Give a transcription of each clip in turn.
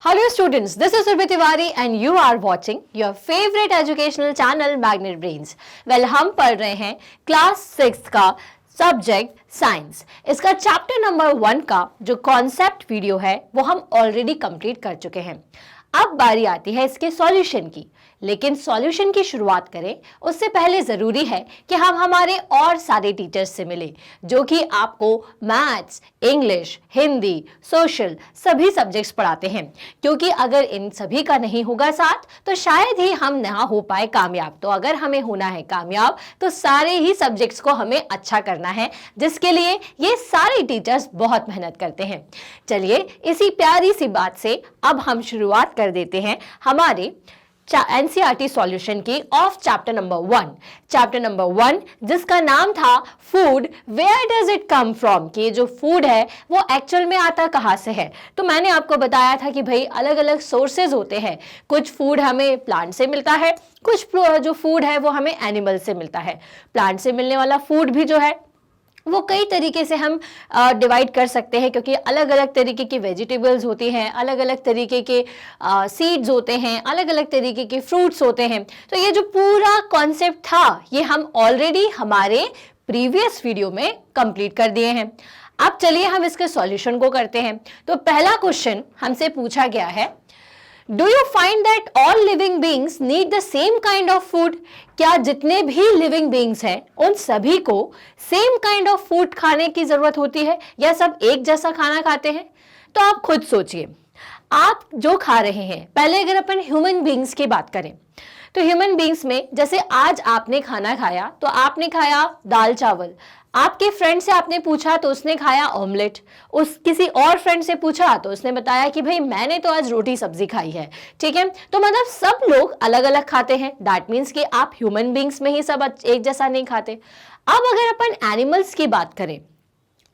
Hello students, this is Urvi Tiwari and you are watching your favorite educational channel Magnet Brains. Well, हम पढ़ रहे हैं class 6 का subject science. इसका chapter number 1 का जो कॉन्सेप्ट वीडियो है वो हम ऑलरेडी कंप्लीट कर चुके हैं। अब बारी आती है इसके सॉल्यूशन की, लेकिन सॉल्यूशन की शुरुआत करें उससे पहले ज़रूरी है कि हम हमारे और सारे टीचर्स से मिलें जो कि आपको मैथ्स, इंग्लिश, हिंदी, सोशल सभी सब्जेक्ट्स पढ़ाते हैं, क्योंकि अगर इन सभी का नहीं होगा साथ तो शायद ही हम ना हो पाए कामयाब। तो अगर हमें होना है कामयाब तो सारे ही सब्जेक्ट्स को हमें अच्छा करना है, जिसके लिए ये सारे टीचर्स बहुत मेहनत करते हैं। चलिए इसी प्यारी सी बात से अब हम शुरुआत कर देते हैं हमारे एनसीईआरटी सॉल्यूशन की of chapter number 1। Chapter number 1 जिसका नाम था food where does it come from, कि जो फूड है वो एक्चुअल में आता कहाँ से है। तो मैंने आपको बताया था कि भाई अलग अलग सोर्सेज होते हैं। कुछ फूड हमें प्लांट से मिलता है, कुछ जो फूड है वो हमें एनिमल से मिलता है। प्लांट से मिलने वाला फूड भी जो है वो कई तरीके से हम डिवाइड कर सकते हैं, क्योंकि अलग अलग तरीके की वेजिटेबल्स होती हैं, अलग अलग तरीके के सीड्स होते हैं, अलग अलग तरीके के फ्रूट्स होते हैं। तो ये जो पूरा कॉन्सेप्ट था ये हम ऑलरेडी हमारे प्रीवियस वीडियो में कंप्लीट कर दिए हैं। अब चलिए हम इसके सॉल्यूशन को करते हैं। तो पहला क्वेश्चन हमसे पूछा गया है, Do you find that all living beings need the same kind of food? क्या जितने भी लिविंग बींग्स हैं उन सभी को सेम काइंड ऑफ फूड खाने की जरूरत होती है, या सब एक जैसा खाना खाते हैं? तो आप खुद सोचिए, आप जो खा रहे हैं, पहले अगर अपन ह्यूमन बींग्स की बात करें तो ह्यूमन बींग्स में जैसे आज आपने खाना खाया तो आपने खाया दाल चावल, आपके फ्रेंड से आपने पूछा तो उसने खाया ऑमलेट, उस किसी और फ्रेंड से पूछा तो उसने बताया कि भाई मैंने तो आज रोटी सब्जी खाई है। ठीक है, तो मतलब सब लोग अलग अलग खाते हैं। दैट मीन्स कि आप ह्यूमन बींग्स में ही सब एक जैसा नहीं खाते। अब अगर अपन एनिमल्स की बात करें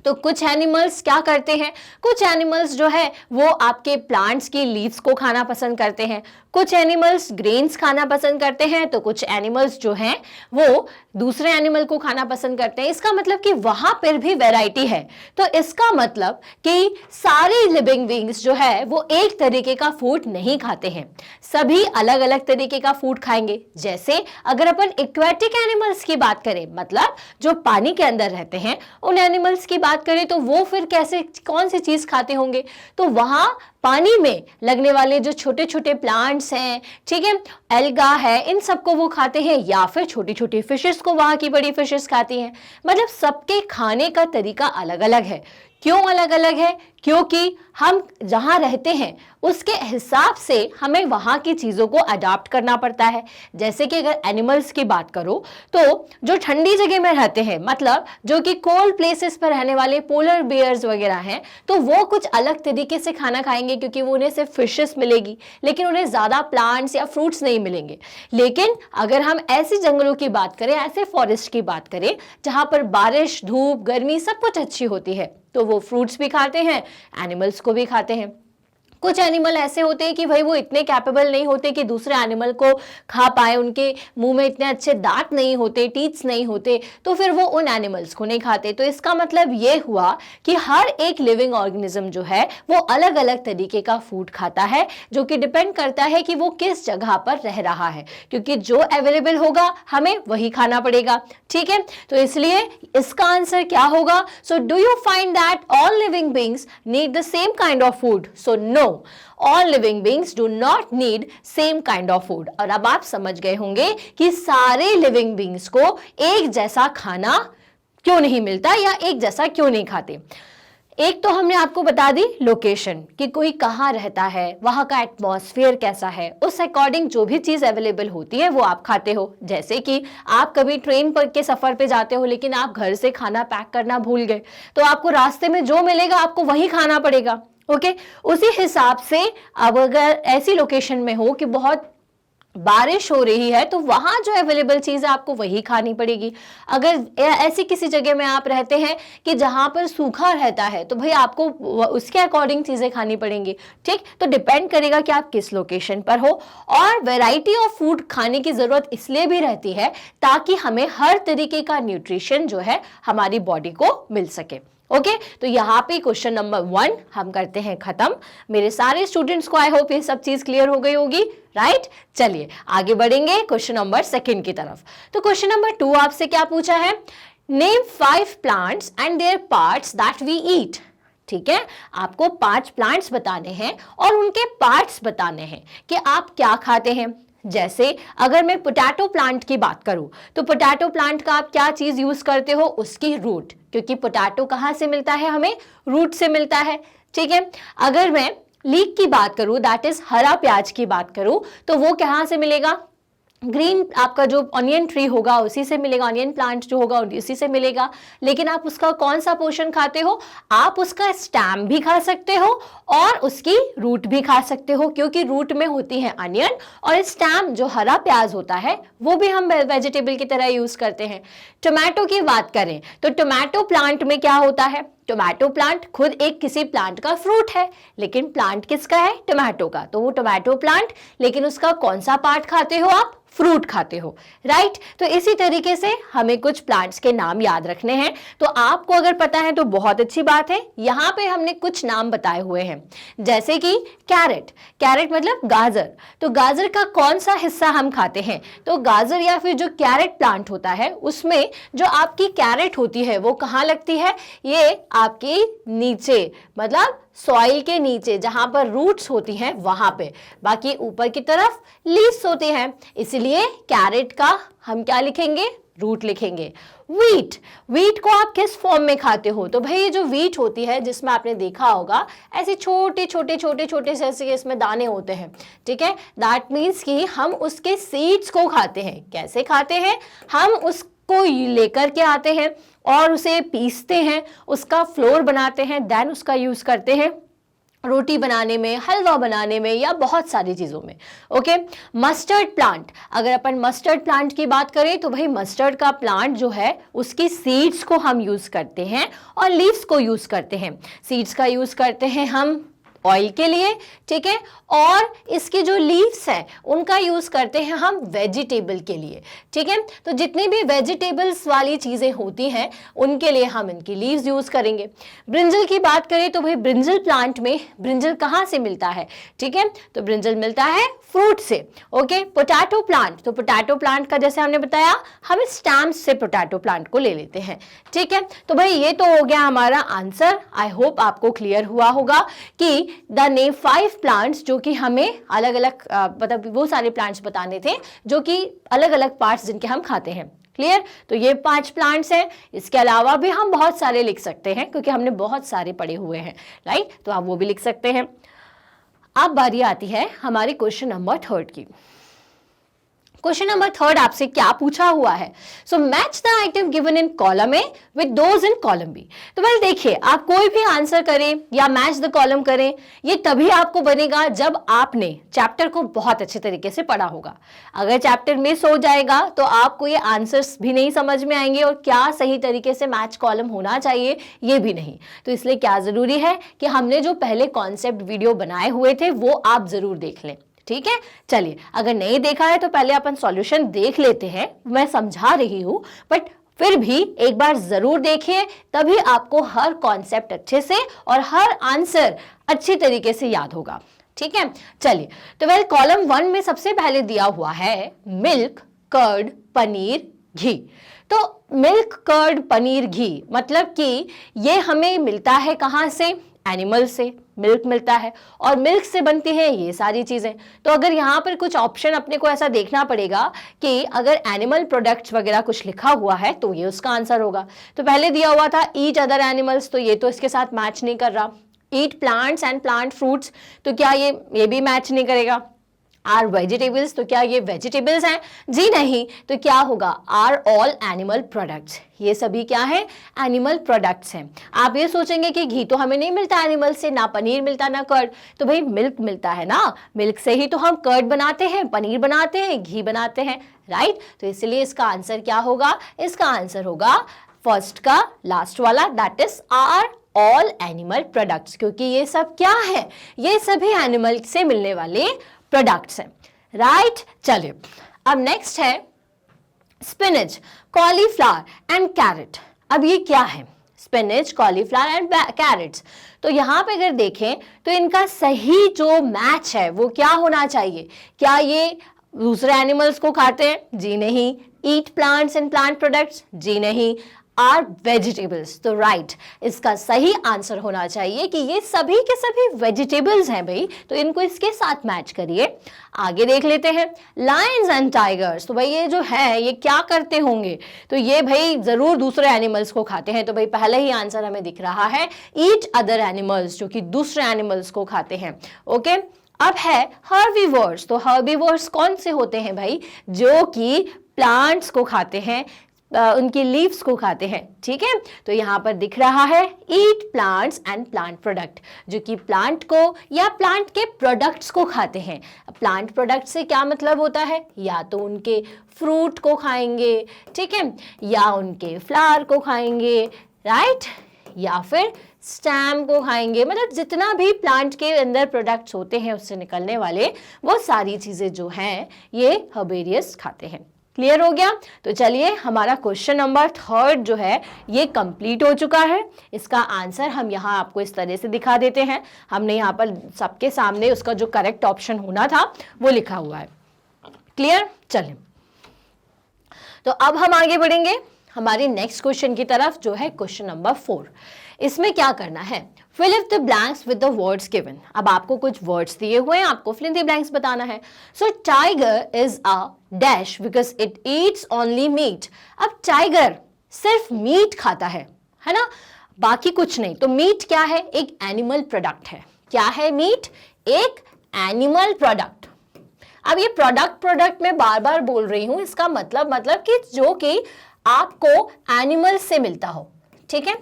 तो कुछ एनिमल्स क्या करते हैं, कुछ एनिमल्स जो है वो आपके प्लांट्स की लीव्स को खाना पसंद करते हैं, कुछ एनिमल्स ग्रेन्स खाना पसंद करते हैं, तो कुछ एनिमल्स जो हैं वो दूसरे एनिमल को खाना पसंद करते हैं। इसका मतलब कि वहां पर भी वैरायटी है। तो इसका मतलब कि सारे लिविंग बींग्स जो है वो एक तरीके का फूड नहीं खाते हैं, सभी अलग अलग तरीके का फूड खाएंगे। जैसे अगर अपन एक्वेटिक एनिमल्स की बात करें, मतलब जो पानी के अंदर रहते हैं, उन एनिमल्स की बात करें तो वो फिर कैसे कौन सी चीज खाते होंगे, तो वहां पानी में लगने वाले जो छोटे छोटे प्लांट्स हैं, ठीक है, एल्गा है, इन सबको वो खाते हैं, या फिर छोटी छोटी फिशेस को वहां की बड़ी फिशेस खाती हैं। मतलब सबके खाने का तरीका अलग अलग है। क्यों अलग अलग है? क्योंकि हम जहाँ रहते हैं उसके हिसाब से हमें वहाँ की चीज़ों को अडॉप्ट करना पड़ता है। जैसे कि अगर एनिमल्स की बात करो तो जो ठंडी जगह में रहते हैं, मतलब जो कि कोल्ड प्लेसेस पर रहने वाले पोलर बियर्स वगैरह हैं, तो वो कुछ अलग तरीके से खाना खाएंगे, क्योंकि वो उन्हें सिर्फ फिशेस मिलेगी, लेकिन उन्हें ज़्यादा प्लांट्स या फ्रूट्स नहीं मिलेंगे। लेकिन अगर हम ऐसे जंगलों की बात करें, ऐसे फॉरेस्ट की बात करें जहाँ पर बारिश, धूप, गर्मी सब कुछ अच्छी होती है, तो वो फ्रूट्स भी खाते हैं, एनिमल्स को भी खाते हैं। कुछ एनिमल ऐसे होते हैं कि भाई वो इतने कैपेबल नहीं होते कि दूसरे एनिमल को खा पाए, उनके मुंह में इतने अच्छे दांत नहीं होते, टीथ्स नहीं होते, तो फिर वो उन एनिमल्स को नहीं खाते। तो इसका मतलब ये हुआ कि हर एक लिविंग ऑर्गेनिज्म जो है वो अलग अलग तरीके का फूड खाता है, जो कि डिपेंड करता है कि वो किस जगह पर रह रहा है, क्योंकि जो अवेलेबल होगा हमें वही खाना पड़ेगा। ठीक है, तो इसलिए इसका आंसर क्या होगा? So do you find that all living beings need the same kind of food? So no, all living beings do not need same kind of food। और अब आप समझ गए होंगे कि सारे living beings को एक जैसा खाना क्यों नहीं मिलता, या एक जैसा क्यों नहीं खाते। एक तो हमने आपको बता दी लोकेशन, कि कोई कहाँ रहता है, वहाँ का एटमॉस्फेयर कैसा है, उस अकॉर्डिंग जो भी चीज़ अवेलेबल होती है वो आप खाते हो। जैसे कि आप कभी ट्रेन पर के सफ़र पे जाते हो, लेकिन आप घर से खाना पैक करना भूल गए, तो आपको रास्ते में जो मिलेगा आपको वही खाना पड़ेगा। ओके, उसी हिसाब से अब अगर ऐसी लोकेशन में हो कि बहुत बारिश हो रही है तो वहां जो अवेलेबल चीज़ है आपको वही खानी पड़ेगी। अगर ऐसी किसी जगह में आप रहते हैं कि जहां पर सूखा रहता है तो भाई आपको उसके अकॉर्डिंग चीज़ें खानी पड़ेंगी। ठीक, तो डिपेंड करेगा कि आप किस लोकेशन पर हो। और वैरायटी ऑफ फूड खाने की ज़रूरत इसलिए भी रहती है ताकि हमें हर तरीके का न्यूट्रिशन जो है हमारी बॉडी को मिल सके। ओके तो यहाँ पे क्वेश्चन नंबर 1 हम करते हैं खत्म। मेरे सारे स्टूडेंट्स को आई होप ये सब चीज क्लियर हो गई होगी, राइट। चलिए आगे बढ़ेंगे क्वेश्चन नंबर 2 की तरफ। तो क्वेश्चन नंबर 2 आपसे क्या पूछा है, name 5 plants and their parts that we eat. ठीक है, आपको 5 प्लांट्स बताने हैं और उनके पार्ट्स बताने हैं कि आप क्या खाते हैं। जैसे अगर मैं पोटैटो प्लांट की बात करूं तो पोटैटो प्लांट का आप क्या चीज यूज करते हो, उसकी रूट, क्योंकि पोटैटो कहां से मिलता है, हमें रूट से मिलता है। ठीक है, अगर मैं लीक की बात करूं, दैट इज हरा प्याज की बात करूं, तो वो कहां से मिलेगा, ग्रीन आपका जो ऑनियन ट्री होगा उसी से मिलेगा, ऑनियन प्लांट जो होगा उसी से मिलेगा। लेकिन आप उसका कौन सा पोर्शन खाते हो, आप उसका स्टेम भी खा सकते हो और उसकी रूट भी खा सकते हो, क्योंकि रूट में होती है अनियन और स्टेम जो हरा प्याज होता है वो भी हम वेजिटेबल की तरह यूज करते हैं। टोमेटो की बात करें तो टोमेटो प्लांट में क्या होता है, टोमेटो प्लांट खुद एक किसी प्लांट का फ्रूट है, लेकिन प्लांट किसका है, टोमेटो का, तो वो टोमेटो प्लांट, लेकिन उसका कौन सा पार्ट खाते हो आप, फ्रूट खाते हो, राइट। तो इसी तरीके से हमें कुछ प्लांट्स के नाम याद रखने हैं। तो आपको अगर पता है तो बहुत अच्छी बात है। यहां पे हमने कुछ नाम बताए हुए हैं, जैसे कि कैरेट, कैरेट मतलब गाजर, तो गाजर का कौन सा हिस्सा हम खाते हैं, तो गाजर या फिर जो कैरेट प्लांट होता है उसमें जो आपकी कैरेट होती है वो कहाँ लगती है, ये आपके नीचे, मतलब सॉइल के नीचे जहां पर रूट्स होती हैं वहां पे, बाकी ऊपर की तरफ लीव्स होती हैं, इसलिए कैरेट का हम क्या लिखेंगे, रूट लिखेंगे। वीट, वीट को आप किस फॉर्म में खाते हो, तो भाई ये जो वीट होती है जिसमें आपने देखा होगा ऐसे छोटे छोटे छोटे छोटे से ऐसे इसमें दाने होते हैं, ठीक है, दैट मीन्स कि हम उसके सीड्स को खाते हैं। कैसे खाते हैं, हम उसको लेकर के आते हैं और उसे पीसते हैं, उसका फ्लोर बनाते हैं, देन उसका यूज करते हैं रोटी बनाने में, हलवा बनाने में या बहुत सारी चीज़ों में। ओके, मस्टर्ड प्लांट, अगर अपन मस्टर्ड प्लांट की बात करें तो भाई मस्टर्ड का प्लांट जो है उसकी सीड्स को हम यूज़ करते हैं और लीव्स को यूज़ करते हैं। सीड्स का यूज़ करते हैं हम ऑयल के लिए, ठीक है, और इसके जो लीव्स हैं उनका यूज करते हैं हम वेजिटेबल के लिए, ठीक है। तो जितनी भी वेजिटेबल्स वाली चीजें होती हैं उनके लिए हम इनकी लीव्स यूज करेंगे। ब्रिंजल की बात करें तो भाई ब्रिंजल प्लांट में ब्रिंजल कहाँ से मिलता है, ठीक है, तो ब्रिंजल मिलता है फ्रूट से। ओके, पोटैटो प्लांट, तो पोटैटो प्लांट का जैसे हमने बताया हम स्टैम्स से पोटैटो प्लांट को ले लेते हैं, ठीक है। तो भाई ये तो हो गया हमारा आंसर। आई होप आपको क्लियर हुआ होगा कि द नेम 5 प्लांट्स, जो कि हमें अलग अलग मतलब वो सारे प्लांट्स बताने थे जो कि अलग अलग पार्ट्स जिनके हम खाते हैं। क्लियर, तो ये 5 प्लांट्स हैं। इसके अलावा भी हम बहुत सारे लिख सकते हैं क्योंकि हमने बहुत सारे पढ़े हुए हैं, राइट, तो आप वो भी लिख सकते हैं। अब बारी आती है हमारे क्वेश्चन नंबर 3 की। क्वेश्चन नंबर 3 आपसे क्या पूछा हुआ है, so match the item given in column A with those in column B. तो वेल देखिए, आप कोई भी आंसर करें या मैच द कॉलम करें, ये तभी आपको बनेगा जब आपने चैप्टर को बहुत अच्छे तरीके से पढ़ा होगा। अगर चैप्टर मिस हो जाएगा तो आपको ये आंसर्स भी नहीं समझ में आएंगे और क्या सही तरीके से मैच कॉलम होना चाहिए ये भी नहीं। तो इसलिए क्या जरूरी है कि हमने जो पहले कॉन्सेप्ट वीडियो बनाए हुए थे वो आप जरूर देख लें, ठीक है। चलिए, अगर नहीं देखा है तो पहले अपन सॉल्यूशन देख लेते हैं, मैं समझा रही हूं बट फिर भी एक बार जरूर देखिए, तभी आपको हर कॉन्सेप्ट अच्छे से और हर आंसर अच्छी तरीके से याद होगा, ठीक है। चलिए, तो वेल कॉलम 1 में सबसे पहले दिया हुआ है मिल्क, कर्ड, पनीर, घी। तो मिल्क, कर्ड, पनीर, घी मतलब कि ये हमें मिलता है कहां से, एनिमल से मिल्क मिलता है और मिल्क से बनती है ये सारी चीजें। तो अगर यहाँ पर कुछ ऑप्शन अपने को ऐसा देखना पड़ेगा कि अगर एनिमल प्रोडक्ट्स वगैरह कुछ लिखा हुआ है तो ये उसका आंसर होगा। तो पहले दिया हुआ था ईट अदर एनिमल्स, तो ये तो इसके साथ मैच नहीं कर रहा। ईट प्लांट्स एंड प्लांट फ्रूट्स, तो क्या ये भी मैच नहीं करेगा। आर वेजिटेबल्स, तो क्या ये वेजिटेबल्स हैं, जी नहीं। तो क्या होगा, आर ऑल एनिमल प्रोडक्ट्स, ये सभी क्या है, एनिमल प्रोडक्ट्स हैं। आप ये सोचेंगे कि घी तो हमें नहीं मिलता एनिमल से, ना पनीर मिलता ना कर्ड, तो भाई मिल्क मिलता है ना, मिल्क से ही तो हम कर्ड बनाते हैं, पनीर बनाते हैं, घी बनाते हैं, राइट। तो इसलिए इसका आंसर क्या होगा, इसका आंसर होगा फर्स्ट का लास्ट वाला, that is are all animal products, क्योंकि ये सब क्या है, ये सभी एनिमल से मिलने वाले प्रोडक्ट्स हैं, राइट। चलिए, अब नेक्स्ट है स्पिनच, कॉलीफ्लावर एंड कैरेट। अब ये क्या है, स्पिनच, कॉलीफ्लावर एंड कैरेट्स। तो यहाँ पे अगर देखें तो इनका सही जो मैच है वो क्या होना चाहिए? क्या ये दूसरे एनिमल्स को खाते हैं? जी नहीं। Eat plants and plant products? जी नहीं। Are vegetables? तो राइट, इसका सही आंसर होना चाहिए कि ये सभी के सभी वेजिटेबल्स हैं भाई, तो इनको इसके साथ मैच करिए। आगे देख लेते हैं, लायंस एंड टाइगर्स। तो भाई ये जो है ये क्या करते होंगे? तो ये भाई जरूर दूसरे एनिमल्स को खाते हैं। तो भाई पहले ही आंसर हमें दिख रहा है, ईट अदर एनिमल्स, जो कि दूसरे एनिमल्स को खाते हैं। ओके, अब है हर्बीवोर्स। तो हर्बीवोर्स कौन से होते हैं भाई? जो कि प्लांट्स को खाते हैं, उनकी लीव्स को खाते हैं। ठीक है, तो यहाँ पर दिख रहा है ईट प्लांट्स एंड प्लांट प्रोडक्ट, जो कि प्लांट को या प्लांट के प्रोडक्ट्स को खाते हैं। प्लांट प्रोडक्ट से क्या मतलब होता है? या तो उनके फ्रूट को खाएंगे, ठीक है, या उनके फ्लावर को खाएंगे, राइट, या फिर स्टेम को खाएंगे। मतलब जितना भी प्लांट के अंदर प्रोडक्ट्स होते हैं उससे निकलने वाले वो सारी चीजें जो हैं ये हर्बेरियस खाते हैं। क्लियर हो गया? तो चलिए, हमारा क्वेश्चन नंबर 3 जो है ये कंप्लीट हो चुका है। इसका आंसर हम यहाँ आपको इस तरह से दिखा देते हैं। हमने यहाँ पर सबके सामने उसका जो करेक्ट ऑप्शन होना था वो लिखा हुआ है। क्लियर? चलिए, तो अब हम आगे बढ़ेंगे हमारे नेक्स्ट क्वेश्चन की तरफ, जो है क्वेश्चन नंबर 4। इसमें क्या करना है? Fill in the blanks with the words given. अब आपको कुछ वर्ड्स दिए हुए हैं, आपको फिल इन द ब्लैंक्स बताना है। So tiger is a dash because it eats only meat. अब टाइगर सिर्फ मीट खाता है ना, बाकी कुछ नहीं। तो मीट क्या है? एक एनिमल प्रोडक्ट है। क्या है मीट? एक एनिमल प्रोडक्ट। अब ये प्रोडक्ट मैं बार बार बोल रही हूं, इसका मतलब कि जो कि आपको एनिमल से मिलता हो। ठीक है,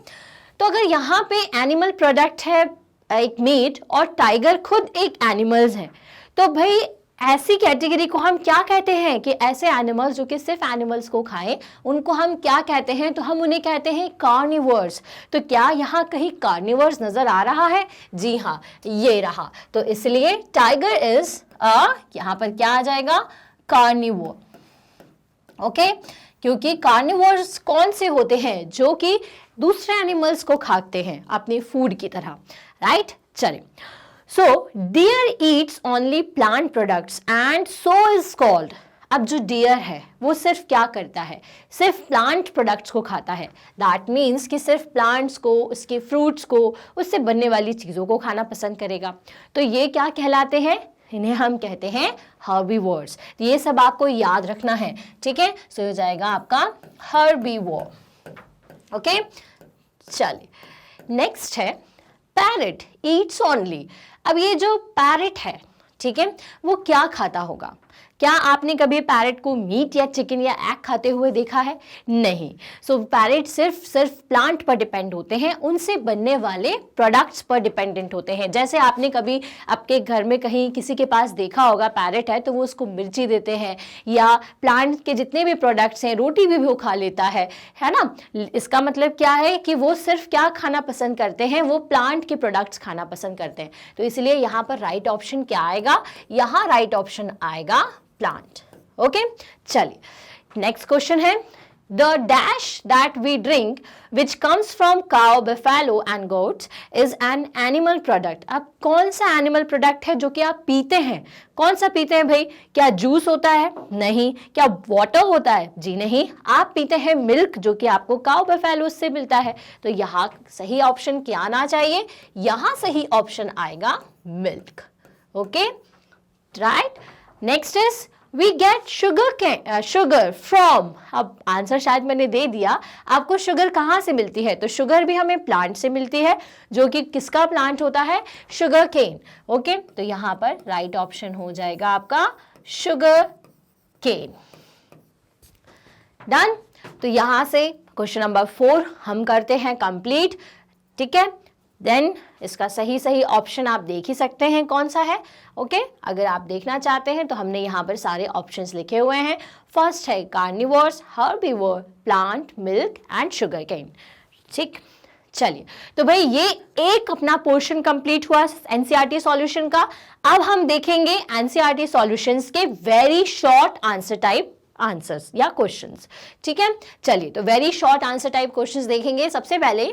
तो अगर यहाँ पे एनिमल प्रोडक्ट है एक मीट और टाइगर खुद एक एनिमल्स है, तो भाई ऐसी कैटेगरी को हम क्या कहते हैं? कि ऐसे एनिमल्स जो कि सिर्फ एनिमल्स को खाएं उनको हम क्या कहते हैं? तो हम उन्हें कहते हैं कार्निवर्स। तो क्या यहाँ कहीं कार्निवर्स नजर आ रहा है? जी हाँ, ये रहा। तो इसलिए टाइगर इज यहाँ पर क्या आ जाएगा? कार्निवोर। ओके, क्योंकि कार्निवर्स कौन से होते हैं? जो कि दूसरे एनिमल्स को खाते हैं अपने फूड की तरह, राइट? चलिए, so deer eats only plant products and so is called. अब जो डियर है वो सिर्फ क्या करता है? सिर्फ प्लांट प्रोडक्ट्स को खाता है। दैट मीन्स कि सिर्फ प्लांट्स को, उसके फ्रूट्स को, उससे बनने वाली चीज़ों को खाना पसंद करेगा। तो ये क्या कहलाते हैं? इन्हें हम कहते हैं हर्बीवोर्स। ये सब आपको याद रखना है, ठीक है? सो हो जाएगा आपका हर्बीवोर। ओके, चलिए, नेक्स्ट है पैरेट ईट्स ओनली। अब ये जो पैरेट है, ठीक है, वो क्या खाता होगा? क्या आपने कभी पैरेट को मीट या चिकन या एग खाते हुए देखा है? नहीं। सो पैरेट सिर्फ प्लांट पर डिपेंड होते हैं, उनसे बनने वाले प्रोडक्ट्स पर डिपेंडेंट होते हैं। जैसे आपने कभी आपके घर में कहीं किसी के पास देखा होगा पैरेट है तो वो उसको मिर्ची देते हैं, या प्लांट के जितने भी प्रोडक्ट्स हैं, रोटी भी वो खा लेता है ना? इसका मतलब क्या है कि वो सिर्फ क्या खाना पसंद करते हैं? वो प्लांट के प्रोडक्ट्स खाना पसंद करते हैं। तो इसलिए यहाँ पर राइट ऑप्शन क्या आएगा? यहाँ राइट ऑप्शन आएगा प्लांट। ओके, चलिए, नेक्स्ट क्वेश्चन है the dash that we drink which comes from cow, buffalo and goats is an animal product. अब कौन सा एनिमल प्रोडक्ट है जो कि आप पीते हैं? कौन सा पीते हैं भाई? क्या जूस होता है? नहीं। क्या वाटर होता है? जी नहीं। आप पीते हैं मिल्क, जो कि आपको काउ बफेलो से मिलता है। तो यहाँ सही ऑप्शन क्या आना चाहिए? यहाँ सही ऑप्शन आएगा milk. Okay, right. Next is we get sugar from. अब आंसर शायद मैंने दे दिया, आपको शुगर कहाँ से मिलती है? तो शुगर भी हमें प्लांट से मिलती है, जो कि किसका प्लांट होता है? Sugar cane. ओके, तो यहाँ पर राइट ऑप्शन हो जाएगा आपका शुगर केन। डन। तो यहाँ से क्वेश्चन नंबर 4 हम करते हैं कंप्लीट, ठीक है? देन इसका सही ऑप्शन आप देख ही सकते हैं कौन सा है। ओके, अगर आप देखना चाहते हैं तो हमने यहाँ पर सारे ऑप्शंस लिखे हुए हैं। फर्स्ट है carnivores, herbivore, plant, milk and sugar cane. ठीक, चलिए, तो भाई ये एक अपना पोर्शन कंप्लीट हुआ एनसीईआरटी सॉल्यूशन का। अब हम देखेंगे एनसीईआरटी सॉल्यूशंस के very short answer type answers या क्वेश्चंस। ठीक है, चलिए तो very short answer type questions देखेंगे। सबसे पहले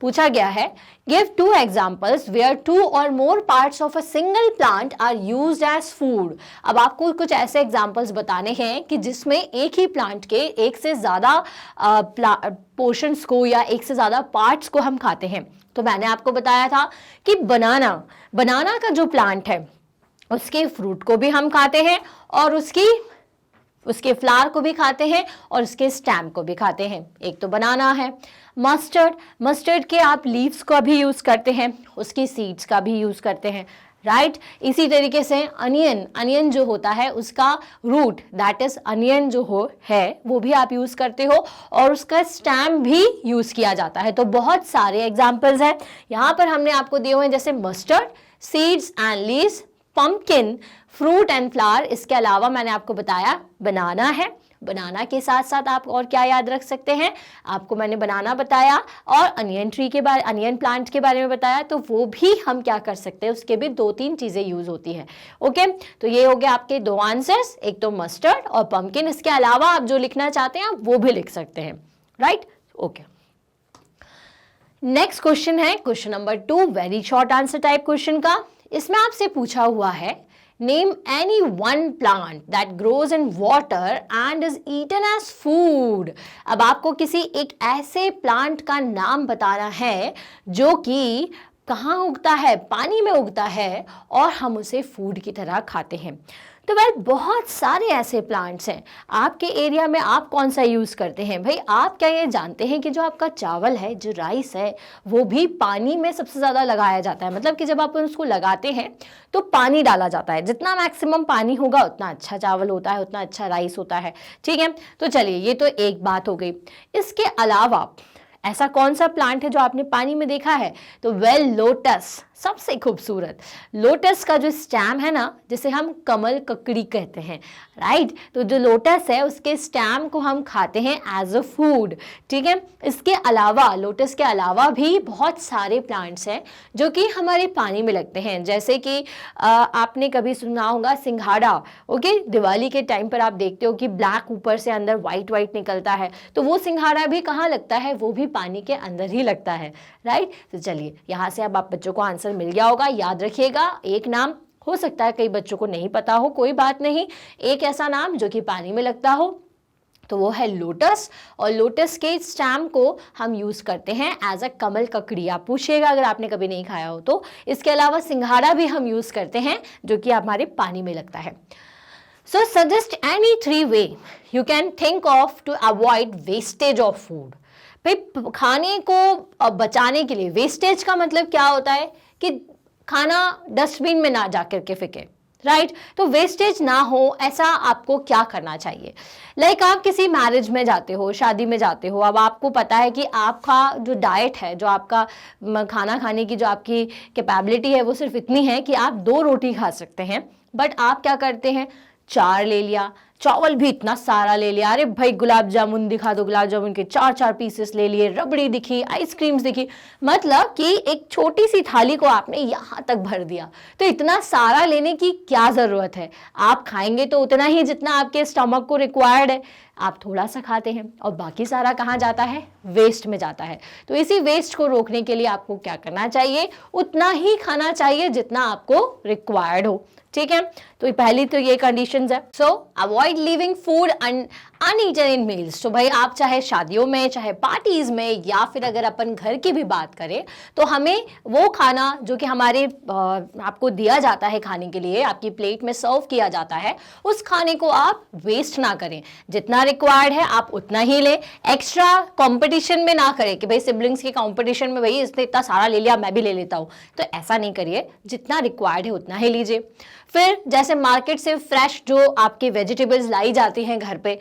पूछा गया है, गिव 2 एग्जांपल्स वेयर 2 और more parts of a single plant are used as food. अब आपको कुछ ऐसे एग्जांपल्स बताने हैं कि जिसमें एक ही प्लांट के एक से ज्यादा पोर्शंस को या एक से ज्यादा पार्ट्स को हम खाते हैं। तो मैंने आपको बताया था कि बनाना का जो प्लांट है उसके फ्रूट को भी हम खाते हैं और उसके फ्लावर को भी खाते हैं और उसके स्टेम को भी खाते हैं। एक तो बनाना है। मस्टर्ड के आप लीव्स का भी यूज करते हैं, उसकी सीड्स का भी यूज करते हैं, राइट। इसी तरीके से अनियन जो होता है उसका रूट, दैट इज अनियन जो है वो भी आप यूज करते हो और उसका स्टेम भी यूज किया जाता है। तो बहुत सारे एग्जाम्पल्स हैं यहाँ पर हमने आपको दिए हुए हैं, जैसे mustard, seeds and leaves, pumpkin, fruit and flower. इसके अलावा मैंने आपको बताया बनाना है। बनाना के साथ साथ आप और क्या याद रख सकते हैं, आपको मैंने बनाना बताया और अनियन प्लांट के बारे में बताया, तो वो भी हम क्या कर सकते हैं, उसके भी 2-3 चीजें यूज होती है। ओके, तो ये हो गया आपके 2 आंसर्स, एक तो मस्टर्ड और पंपकिन। इसके अलावा आप जो लिखना चाहते हैं आप वो भी लिख सकते हैं, राइट। ओके, नेक्स्ट क्वेश्चन है question number 2, very short answer type question का। इसमें आपसे पूछा हुआ है, name any one plant that grows in water and is eaten as food. अब आपको किसी एक ऐसे प्लांट का नाम बताना है जो कि कहाँ उगता है, पानी में उगता है और हम उसे फूड की तरह खाते हैं। तो भाई बहुत सारे ऐसे प्लांट्स हैं। आपके एरिया में आप कौन सा यूज़ करते हैं? भाई आप क्या ये जानते हैं कि जो आपका चावल है, जो राइस है, वो भी पानी में सबसे ज़्यादा लगाया जाता है। मतलब कि जब आप उसको लगाते हैं तो पानी डाला जाता है, जितना मैक्सिमम पानी होगा उतना अच्छा चावल होता है, उतना अच्छा राइस होता है। ठीक है, तो चलिए ये तो एक बात हो गई। इसके अलावा ऐसा कौन सा प्लांट है जो आपने पानी में देखा है? तो लोटस, सबसे खूबसूरत लोटस का जो स्टेम है ना, जिसे हम कमल ककड़ी कहते हैं, राइट। तो जो लोटस है उसके स्टेम को हम खाते हैं एज अ फूड। ठीक है, इसके अलावा लोटस के अलावा भी बहुत सारे प्लांट्स हैं जो कि हमारे पानी में लगते हैं, जैसे कि आपने कभी सुना होगा सिंघाड़ा। ओके, दिवाली के टाइम पर आप देखते हो कि ब्लैक ऊपर से अंदर वाइट निकलता है, तो वो सिंघाड़ा भी कहाँ लगता है? वो भी पानी के अंदर ही लगता है, राइट। तो चलिए यहाँ से अब आप बच्चों को आंसर मिल गया होगा। याद रखिएगा, एक नाम हो सकता है कई बच्चों को नहीं पता हो, कोई बात नहीं, एक ऐसा नाम जो कि पानी में लगता हो तो वो है लोटस। और लोटस के स्टेम को हम यूज करते हैं एज अ कमल ककड़ी। आप पूछिएगा अगर आपने कभी नहीं खाया हो तो। इसके अलावा सिंघाड़ा भी हम यूज करते हैं जो कि हमारे पानी में लगता है। So suggest any 3 way you can think of to avoid wastage of food. भाई खाने को बचाने के लिए, वेस्टेज का मतलब क्या होता है कि खाना डस्टबिन में ना जाकर के फेंके, राइट। तो वेस्टेज ना हो ऐसा आपको क्या करना चाहिए? लाइक आप किसी मैरिज में जाते हो, शादी में जाते हो, अब आपको पता है कि आपका जो डाइट है, जो आपका खाना खाने की जो आपकी कैपेबिलिटी है वो सिर्फ इतनी है कि आप 2 रोटी खा सकते हैं, बट आप क्या करते हैं, 4 ले लिया, चावल भी इतना सारा ले लिया, अरे भाई गुलाब जामुन दिखा दो, गुलाब जामुन के 4 पीसेस ले लिए, रबड़ी दिखी, आइसक्रीम्स दिखी, मतलब कि एक छोटी सी थाली को आपने यहाँ तक भर दिया। तो इतना सारा लेने की क्या ज़रूरत है? आप खाएंगे तो उतना ही जितना आपके स्टमक को रिक्वायर्ड है, आप थोड़ा सा खाते हैं और बाकी सारा कहाँ जाता है? वेस्ट में जाता है। तो इसी वेस्ट को रोकने के लिए आपको क्या करना चाहिए? उतना ही खाना चाहिए जितना आपको रिक्वायर्ड हो। ठीक है, तो पहली तो ये कंडीशंस है। So avoid leaving food uneaten in meals. तो भाई आप चाहे शादियों में, चाहे पार्टीज में, या फिर अगर अपन घर की भी बात करें तो हमें वो खाना जो कि हमारे आपको दिया जाता है खाने के लिए, आपकी प्लेट में सर्व किया जाता है, उस खाने को आप वेस्ट ना करें। जितना रिक्वायर्ड है आप उतना ही लें। एक्स्ट्रा कंपटीशन में ना करें कि भाई सिबलिंग्स के कंपटीशन में भाई इसने इतना सारा ले लिया मैं भी ले लेता हूँ, तो ऐसा नहीं करिए। जितना रिक्वायर्ड है उतना ही लीजिए। फिर जैसे मार्केट से फ्रेश जो आपके वेजिटेबल्स लाई जाती हैं घर पे,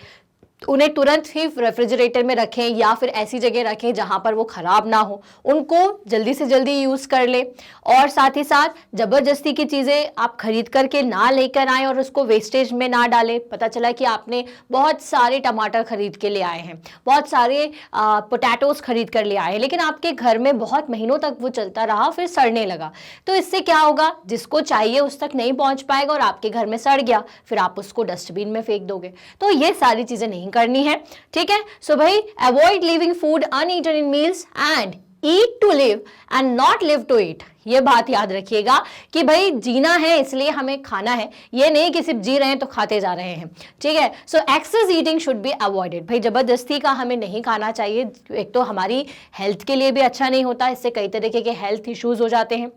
उन्हें तुरंत ही रेफ्रिजरेटर में रखें या फिर ऐसी जगह रखें जहां पर वो खराब ना हो, उनको जल्दी से जल्दी यूज़ कर लें। और साथ ही साथ ज़बरदस्ती की चीज़ें आप खरीद करके ना लेकर आएँ और उसको वेस्टेज में ना डालें। पता चला कि आपने बहुत सारे टमाटर खरीद के ले आए हैं, बहुत सारे पोटैटोज़ खरीद कर ले आए हैं, लेकिन आपके घर में बहुत महीनों तक वो चलता रहा, फिर सड़ने लगा। तो इससे क्या होगा, जिसको चाहिए उस तक नहीं पहुंच पाएगा और आपके घर में सड़ गया, फिर आप उसको डस्टबिन में फेंक दोगे। तो ये सारी चीज़ें नहीं करनी है, ठीक है। सो भाई, avoid living food uneaten in meals and eat to live and not live to eat. ये बात याद रखिएगा कि भाई जीना है इसलिए हमें खाना है, ये नहीं कि सिर्फ जी रहे हैं तो खाते जा रहे हैं, ठीक है। So excess eating should be avoided. भाई जबरदस्ती का हमें नहीं खाना चाहिए, एक तो हमारी हेल्थ के लिए भी अच्छा नहीं होता, इससे कई तरीके के हेल्थ इश्यूज हो जाते हैं।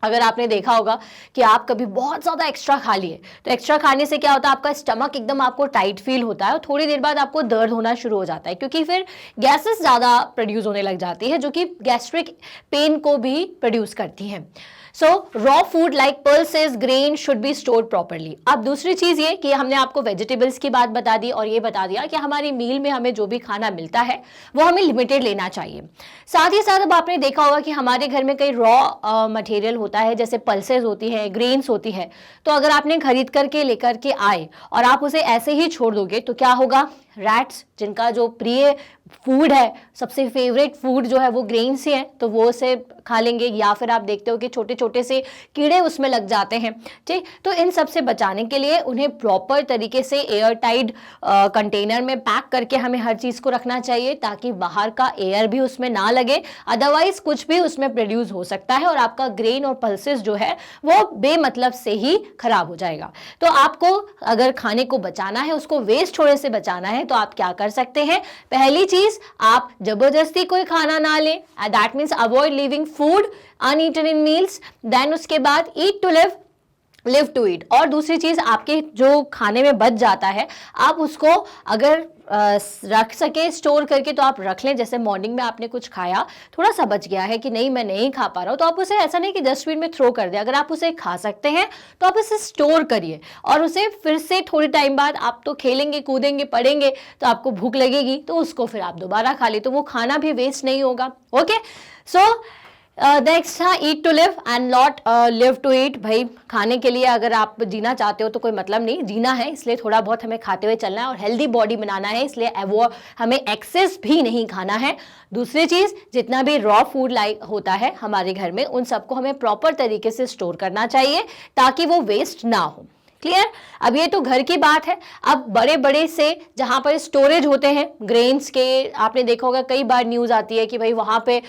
अगर आपने देखा होगा कि आप कभी बहुत ज़्यादा एक्स्ट्रा खा लिए, तो एक्स्ट्रा खाने से क्या होता है, आपका स्टमक एकदम आपको टाइट फील होता है और थोड़ी देर बाद आपको दर्द होना शुरू हो जाता है, क्योंकि फिर गैसेस ज़्यादा प्रोड्यूस होने लग जाती है जो कि गैस्ट्रिक पेन को भी प्रोड्यूस करती हैं। सो raw food like pulses grain should be stored properly. अब दूसरी चीज़ ये कि हमने आपको वेजिटेबल्स की बात बता दी और ये बता दिया कि हमारी मील में हमें जो भी खाना मिलता है वो हमें लिमिटेड लेना चाहिए। साथ ही साथ अब आपने देखा होगा कि हमारे घर में कई रॉ मटेरियल होता है, जैसे पल्सेस होती है, ग्रेन्स होती है। तो अगर आपने खरीद करके लेकर के आए और आप उसे ऐसे ही छोड़ दोगे तो क्या होगा, रैट्स जिनका जो प्रिय फूड है, सबसे फेवरेट फूड जो है वो ग्रेन्स ही है, तो वो उसे खा लेंगे। या फिर आप देखते हो कि छोटे छोटे से कीड़े उसमें लग जाते हैं, ठीक। तो इन सब से बचाने के लिए उन्हें प्रॉपर तरीके से एयर टाइट कंटेनर में पैक करके हमें हर चीज़ को रखना चाहिए, ताकि बाहर का एयर भी उसमें ना लगे, अदरवाइज कुछ भी उसमें प्रोड्यूस हो सकता है और आपका ग्रेन और पल्सेस जो है वो बेमतलब से ही खराब हो जाएगा। तो आपको अगर खाने को बचाना है, उसको वेस्ट होने से बचाना है, तो आप क्या कर सकते हैं, पहली चीज आप जबरदस्ती कोई खाना ना लें, that means avoid living food uneaten in meals. Then उसके बाद eat to live, live to eat. और दूसरी चीज, आपके जो खाने में बच जाता है आप उसको अगर रख सके स्टोर करके तो आप रख लें। जैसे मॉर्निंग में आपने कुछ खाया, थोड़ा सा बच गया है कि नहीं मैं नहीं खा पा रहा हूँ, तो आप उसे ऐसा नहीं कि डस्टबिन में थ्रो कर दें। अगर आप उसे खा सकते हैं तो आप उसे स्टोर करिए और उसे फिर से थोड़ी टाइम बाद, आप तो खेलेंगे कूदेंगे पढ़ेंगे तो आपको भूख लगेगी, तो उसको फिर आप दोबारा खा ले, तो वो खाना भी वेस्ट नहीं होगा। ओके, सो नेक्स्ट था eat to live and not live to eat. भाई खाने के लिए अगर आप जीना चाहते हो तो कोई मतलब नहीं, जीना है इसलिए थोड़ा बहुत हमें खाते हुए चलना है और हेल्दी बॉडी बनाना है, इसलिए वो हमें एक्सेस भी नहीं खाना है। दूसरी चीज़, जितना भी रॉ फूड लाइक होता है हमारे घर में, उन सबको हमें प्रॉपर तरीके से स्टोर करना चाहिए ताकि वो वेस्ट ना हो। क्लियर? अब ये तो घर की बात है। अब बड़े बड़े से जहां पर स्टोरेज होते हैं ग्रेन्स के, आपने देखा होगा कई बार न्यूज़ आती है कि भाई वहां पे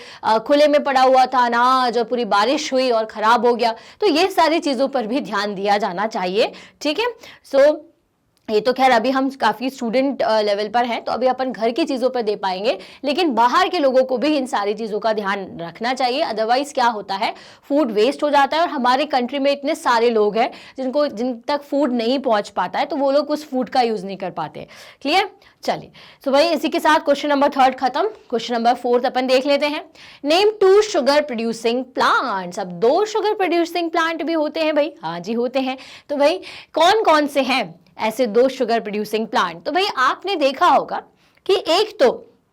खुले में पड़ा हुआ था अनाज और पूरी बारिश हुई और खराब हो गया। तो ये सारी चीज़ों पर भी ध्यान दिया जाना चाहिए, ठीक है। सो ये तो खैर अभी हम काफ़ी स्टूडेंट लेवल पर हैं, तो अभी अपन घर की चीज़ों पर दे पाएंगे, लेकिन बाहर के लोगों को भी इन सारी चीज़ों का ध्यान रखना चाहिए। अदरवाइज क्या होता है, फूड वेस्ट हो जाता है और हमारे कंट्री में इतने सारे लोग हैं जिन तक फूड नहीं पहुंच पाता है, तो वो लोग उस फूड का यूज़ नहीं कर पाते। क्लियर? चलिए, सो भाई इसी के साथ क्वेश्चन नंबर 3 खत्म। क्वेश्चन नंबर 4 अपन देख लेते हैं। Name 2 sugar producing plants. अब 2 शुगर प्रोड्यूसिंग प्लांट भी होते हैं भाई, हाँ जी होते हैं। तो भाई कौन कौन से हैं ऐसे 2 शुगर प्रोड्यूसिंग प्लांट? तो भाई आपने देखा होगा कि एक तो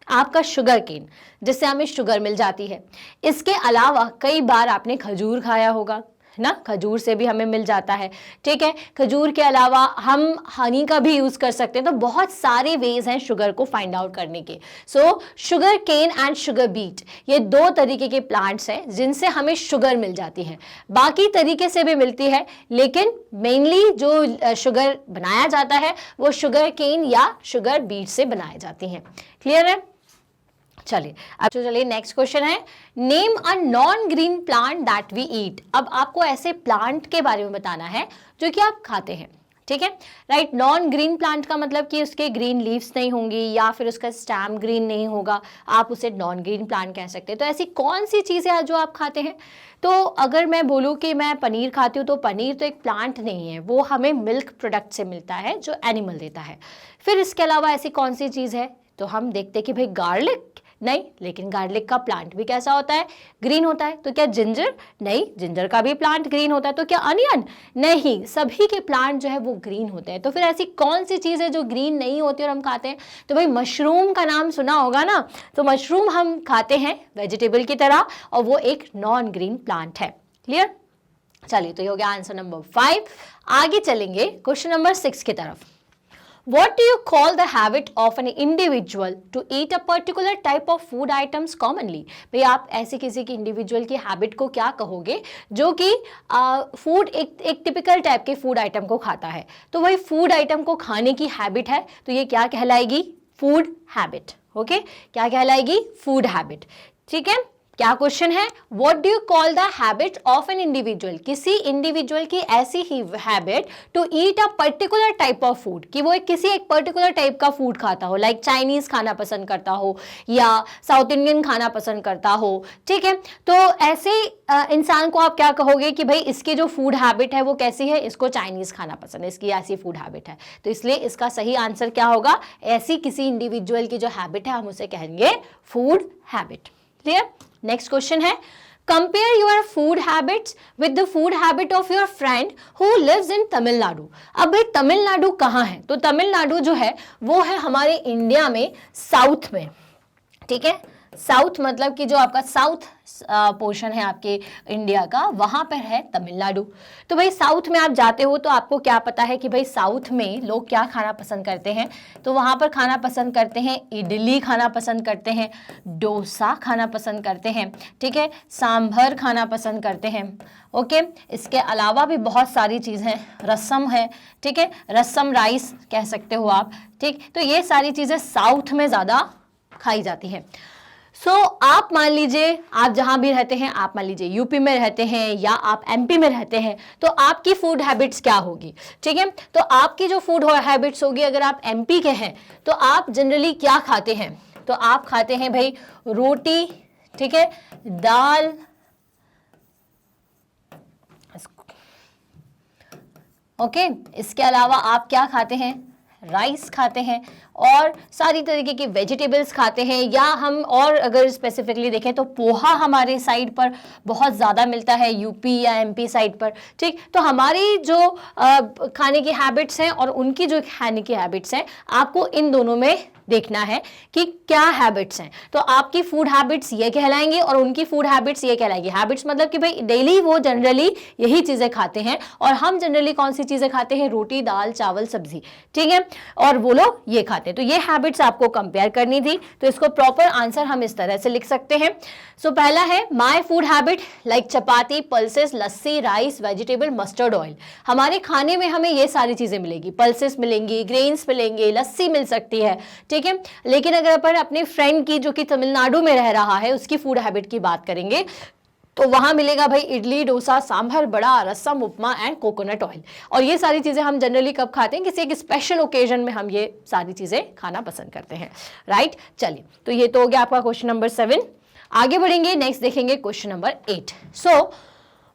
आपका शुगर केन, जिससे हमें शुगर मिल जाती है। इसके अलावा कई बार आपने खजूर खाया होगा ना, खजूर से भी हमें मिल जाता है, ठीक है। खजूर के अलावा हम हनी का भी यूज़ कर सकते हैं। तो बहुत सारे वेज हैं शुगर को फाइंड आउट करने के। सो sugar cane and sugar beet, ये 2 तरीके के प्लांट्स हैं जिनसे हमें शुगर मिल जाती है। बाकी तरीके से भी मिलती है, लेकिन मेनली जो शुगर बनाया जाता है वो शुगर केन या शुगर बीट से बनाई जाती हैं। क्लियर है? चलिए, अब तो चलिए नेक्स्ट क्वेश्चन है, name a non green plant that we eat. अब आपको ऐसे प्लांट के बारे में बताना है जो कि आप खाते हैं, ठीक है, राइट। नॉन ग्रीन प्लांट का मतलब कि उसके ग्रीन लीव्स नहीं होंगी या फिर उसका स्टेम ग्रीन नहीं होगा, आप उसे नॉन ग्रीन प्लांट कह सकते हैं। तो ऐसी कौन सी चीज़ें हैं जो आप खाते हैं? तो अगर मैं बोलूँ कि मैं पनीर खाती हूँ, तो पनीर तो एक प्लांट नहीं है, वो हमें मिल्क प्रोडक्ट से मिलता है जो एनिमल देता है। फिर इसके अलावा ऐसी कौन सी चीज़ है? तो हम देखते हैं कि भाई गार्लिक, नहीं। लेकिन गार्लिक का प्लांट भी कैसा होता है? ग्रीन होता है। तो क्या जिंजर? नहीं, जिंजर का भी प्लांट ग्रीन होता है। तो क्या अनियन? नहीं, सभी के प्लांट जो है वो ग्रीन होते हैं। तो फिर ऐसी कौन सी चीज़ है जो ग्रीन नहीं होती और हम खाते हैं? तो भाई मशरूम का नाम सुना होगा ना। तो मशरूम हम खाते हैं वेजिटेबल की तरह और वो एक नॉन ग्रीन प्लांट है। क्लियर? चलिए, तो ये हो गया आंसर नंबर 5। आगे चलेंगे क्वेश्चन नंबर 6 की तरफ। What do you call the habit of an individual to eat a particular type of food items commonly? भाई आप ऐसे किसी की इंडिविजुअल की हैबिट को क्या कहोगे जो कि फूड एक टिपिकल टाइप के फूड आइटम को खाता है? तो वही फूड आइटम को खाने की हैबिट है, तो ये क्या कहलाएगी? Food habit. ओके, क्या कहलाएगी? Food habit. ठीक है, क्या क्वेश्चन है? What do you call the habit of an individual? किसी इंडिविजुअल की ऐसी ही habit to eat a particular type of food, कि वो किसी एक पर्टिकुलर टाइप का फूड खाता हो, लाइक चाइनीज खाना पसंद करता हो या साउथ इंडियन खाना पसंद करता हो। ठीक है, तो ऐसे इंसान को आप क्या कहोगे कि भाई इसकी जो फूड हैबिट है वो कैसी है? इसको चाइनीज खाना पसंद है, इसकी ऐसी फूड हैबिट है। तो इसलिए इसका सही आंसर क्या होगा? ऐसी किसी इंडिविजुअल की जो हैबिट है हम उसे कहेंगे food habit. Clear? Next question है, compare your food habits with the food habit of your friend who lives in Tamil Nadu. अब भाई तमिलनाडु कहाँ है? तो तमिलनाडु जो है वो है हमारे इंडिया में साउथ में। ठीक है, साउथ मतलब कि जो आपका साउथ पोर्शन है आपके इंडिया का, वहां पर है तमिलनाडु। तो भाई साउथ में आप जाते हो तो आपको क्या पता है कि भाई साउथ में लोग क्या खाना पसंद करते हैं? तो वहां पर खाना पसंद करते हैं, इडली खाना पसंद करते हैं, डोसा खाना पसंद करते हैं, ठीक है, सांभर खाना पसंद करते हैं। ओके, इसके अलावा भी बहुत सारी चीज़ें हैं, रसम है, ठीक है, रसम राइस कह सकते हो आप। ठीक, तो ये सारी चीज़ें साउथ में ज़्यादा खाई जाती हैं। आप मान लीजिए आप जहां भी रहते हैं, आप मान लीजिए यूपी में रहते हैं या आप एमपी में रहते हैं, तो आपकी फूड हैबिट्स क्या होगी? ठीक है, तो आपकी जो फूड हैबिट्स होगी, अगर आप एमपी के हैं तो आप जनरली क्या खाते हैं? तो आप खाते हैं भाई रोटी, ठीक है, दाल, ओके, इसके अलावा आप क्या खाते हैं? राइस खाते हैं और सारी तरीके की वेजिटेबल्स खाते हैं, या हम और अगर स्पेसिफिकली देखें तो पोहा हमारे साइड पर बहुत ज़्यादा मिलता है, यूपी या एमपी साइड पर। ठीक, तो हमारी जो खाने की हैबिट्स हैं और उनकी जो खाने की हैबिट्स हैं, आपको इन दोनों में देखना है कि क्या हैबिट्स हैं। तो आपकी फूड हैबिट्स ये कहलाएंगी और उनकी फूड हैबिट्स ये कहलाएंगी। हैबिट्स मतलब कि भाई डेली वो जनरली यही चीज़ें खाते हैं और हम जनरली कौन सी चीज़ें खाते हैं? रोटी, दाल, चावल, सब्जी, ठीक है, और वो लोग ये खाते हैं। तो ये हैबिट्स आपको कंपेयर करनी थी। तो इसको प्रॉपर आंसर हम इस तरह से लिख सकते हैं। पहला है my food habit like chapati, pulses, lassi, rice, vegetable, mustard oil. हमारे खाने में हमें ये सारी चीज़ें मिलेगी, पल्सेस मिलेंगी, ग्रेन्स मिलेंगे, लस्सी मिल सकती है, ठीक है। लेकिन अगर अपन अपने फ्रेंड की जो कि तमिलनाडु में रह रहा है उसकी फूड हैबिट की बात करेंगे तो वहां मिलेगा भाई इडली, डोसा, सांभर, बड़ा, रसम, उपमा एंड कोकोनट ऑयल। और ये सारी चीज़ें हम जनरली कब खाते हैं? किसी एक स्पेशल ओकेजन में हम ये सारी चीज़ें खाना पसंद करते हैं, राइट। चलिए, तो ये तो हो गया आपका क्वेश्चन नंबर 7। आगे बढ़ेंगे, नेक्स्ट देखेंगे question number 8।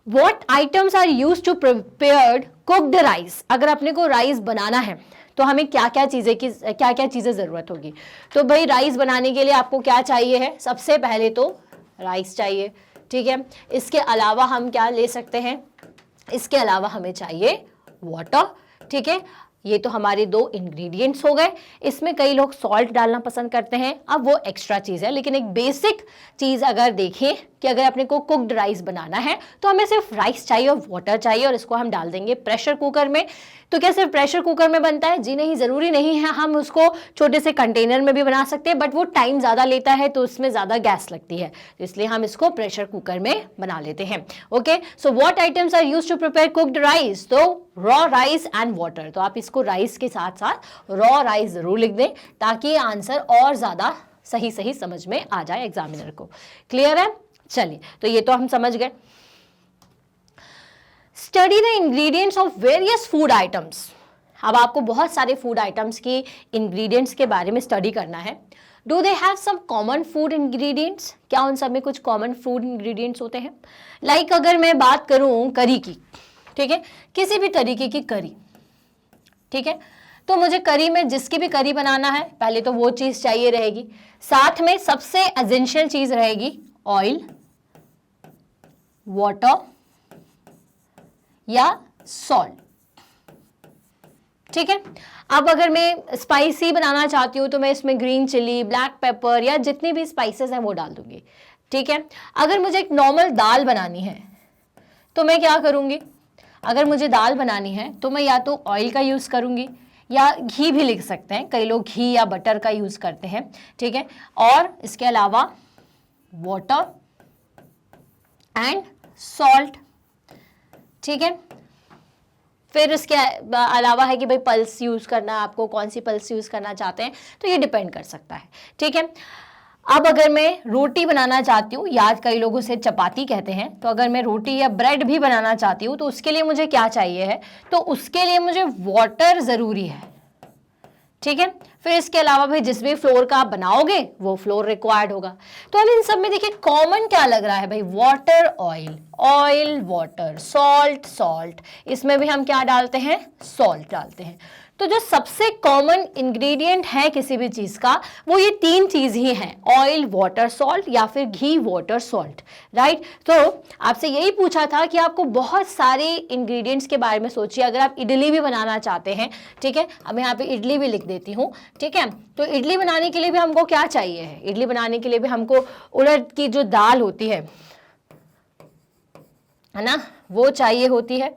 What items are used to prepared cooked rice. अगर अपने को राइस बनाना है तो हमें क्या क्या चीज़ें ज़रूरत होगी? तो भाई राइस बनाने के लिए आपको क्या चाहिए है? सबसे पहले तो राइस चाहिए, ठीक है। इसके अलावा हम क्या ले सकते हैं? इसके अलावा हमें चाहिए वाटर, ठीक है। ये तो हमारे 2 इंग्रेडिएंट्स हो गए। इसमें कई लोग सॉल्ट डालना पसंद करते हैं, अब वो एक्स्ट्रा चीज़ है। लेकिन एक बेसिक चीज़ अगर देखें कि अगर अपने को कुक्ड राइस बनाना है तो हमें सिर्फ राइस चाहिए और वाटर चाहिए और इसको हम डाल देंगे प्रेशर कुकर में। तो क्या सिर्फ प्रेशर कुकर में बनता है? जी नहीं, ज़रूरी नहीं है। हम उसको छोटे से कंटेनर में भी बना सकते हैं, बट वो टाइम ज़्यादा लेता है तो उसमें ज़्यादा गैस लगती है, तो इसलिए हम इसको प्रेशर कुकर में बना लेते हैं। Okay, so what items are used to prepare cooked rice? तो रॉ राइस एंड वाटर। तो आप इसको राइस के साथ साथ रॉ राइस ज़रूर लिख दें ताकि आंसर और ज़्यादा सही समझ में आ जाए एग्जामिनर को। क्लियर है? चलिए, तो ये तो हम समझ गए। Study the ingredients of various food items. अब आपको बहुत सारे फूड आइटम्स की इंग्रेडिएंट्स के बारे में स्टडी करना है। Do they have some common food ingredients? क्या उन सब में कुछ कॉमन फूड इंग्रेडिएंट्स होते हैं? लाइक अगर मैं बात करूं करी की, ठीक है, किसी भी तरीके की करी, ठीक है, तो मुझे करी में जिसकी भी करी बनाना है पहले तो वो चीज चाहिए रहेगी, साथ में सबसे एसेंशियल चीज रहेगी ऑयल, वाटर या सॉल्ट। ठीक है, अब अगर मैं स्पाइसी बनाना चाहती हूँ तो मैं इसमें ग्रीन चिली, ब्लैक पेपर या जितनी भी स्पाइसेस हैं वो डाल दूंगी। ठीक है, अगर मुझे एक नॉर्मल दाल बनानी है तो मैं क्या करूँगी, अगर मुझे दाल बनानी है तो मैं या तो ऑयल का यूज़ करूँगी या घी भी लिख सकते हैं, कई लोग घी या बटर का यूज़ करते हैं। ठीक है, और इसके अलावा वाटर एंड सॉल्ट। ठीक है, फिर इसके अलावा है कि भाई पल्स यूज़ करना है आपको, कौन सी पल्स यूज़ करना चाहते हैं तो ये डिपेंड कर सकता है। ठीक है, अब अगर मैं रोटी बनाना चाहती हूँ, या कई लोग उसे चपाती कहते हैं, तो अगर मैं रोटी या ब्रेड भी बनाना चाहती हूँ तो उसके लिए मुझे क्या चाहिए है, तो उसके लिए मुझे वाटर ज़रूरी है। ठीक है, फिर इसके अलावा भाई जिस भी फ्लोर का आप बनाओगे वो फ्लोर रिक्वायर्ड होगा। तो अब इन सब में देखिए कॉमन क्या लग रहा है भाई, water oil, oil water, salt salt, इसमें भी हम क्या डालते हैं, सॉल्ट डालते हैं। तो जो सबसे कॉमन इंग्रेडिएंट है किसी भी चीज का वो ये तीन चीज ही हैं, ऑयल वाटर सॉल्ट या फिर घी वाटर सॉल्ट। राइट, तो आपसे यही पूछा था कि आपको बहुत सारे इंग्रेडिएंट्स के बारे में सोचिए। अगर आप इडली भी बनाना चाहते हैं, ठीक है, अब यहाँ पे इडली भी लिख देती हूँ। ठीक है, तो इडली बनाने के लिए भी हमको क्या चाहिए है, इडली बनाने के लिए भी हमको उड़द की जो दाल होती है ना, वो चाहिए होती है।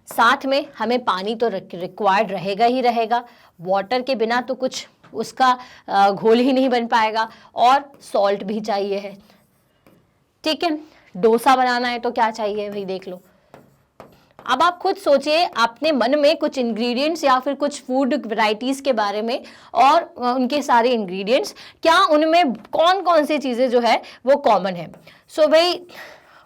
साथ में हमें पानी तो रिक्वायर्ड रहेगा ही रहेगा, वाटर के बिना तो कुछ उसका घोल ही नहीं बन पाएगा, और सॉल्ट भी चाहिए है। ठीक है, डोसा बनाना है तो क्या चाहिए भाई, देख लो। अब आप खुद सोचिए अपने मन में कुछ इंग्रेडिएंट्स या फिर कुछ फूड वैरायटीज के बारे में और उनके सारे इंग्रेडिएंट्स, क्या उनमें कौन कौन सी चीज़ें जो है वो कॉमन है। सो भाई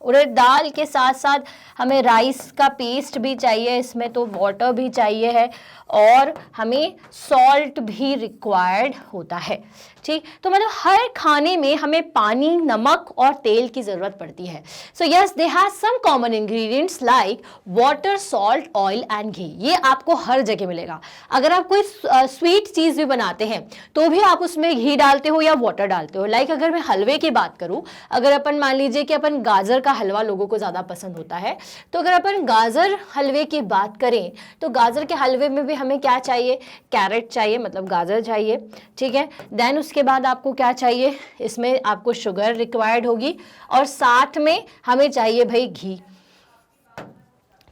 उड़द दाल के साथ साथ हमें राइस का पेस्ट भी चाहिए, इसमें तो वाटर भी चाहिए है, और हमें सॉल्ट भी रिक्वायर्ड होता है। ठीक, तो मतलब हर खाने में हमें पानी, नमक और तेल की ज़रूरत पड़ती है। So yes, they have some common ingredients like water, salt, oil and ghee. ये आपको हर जगह मिलेगा। अगर आप कोई स्वीट चीज़ भी बनाते हैं तो भी आप उसमें घी डालते हो या वाटर डालते हो। लाइक अगर मैं हलवे की बात करूँ, अगर अपन मान लीजिए कि अपन गाजर का हलवा लोगों को ज़्यादा पसंद होता है, तो अगर अपन गाजर हलवे की बात करें तो गाजर के हलवे में भी हमें क्या चाहिए, कैरेट चाहिए, मतलब गाजर चाहिए। ठीक है, देन उसके बाद आपको क्या चाहिए, इसमें आपको शुगर रिक्वायर्ड होगी, और साथ में हमें चाहिए भाई घी।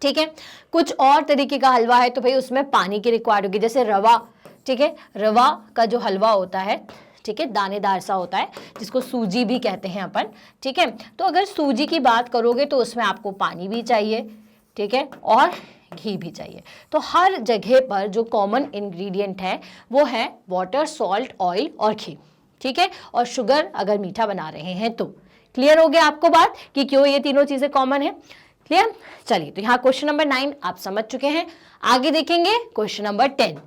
ठीक है, कुछ और तरीके का हलवा है तो भाई उसमें पानी की रिक्वायर्ड होगी, जैसे रवा। ठीक है, रवा का जो हलवा होता है, ठीक है, दानेदार सा होता है, जिसको सूजी भी कहते हैं अपन। ठीक है, तो अगर सूजी की बात करोगे तो उसमें आपको पानी भी चाहिए, ठीक है, और घी भी चाहिए। तो हर जगह पर जो कॉमन इंग्रेडिएंट है वो है वाटर, सॉल्ट, ऑयल और घी। ठीक है, और शुगर अगर मीठा बना रहे हैं तो। क्लियर हो गया आपको बात कि क्यों ये तीनों चीजें कॉमन है। क्लियर, चलिए, तो यहाँ क्वेश्चन नंबर 9 आप समझ चुके हैं। आगे देखेंगे question number 10।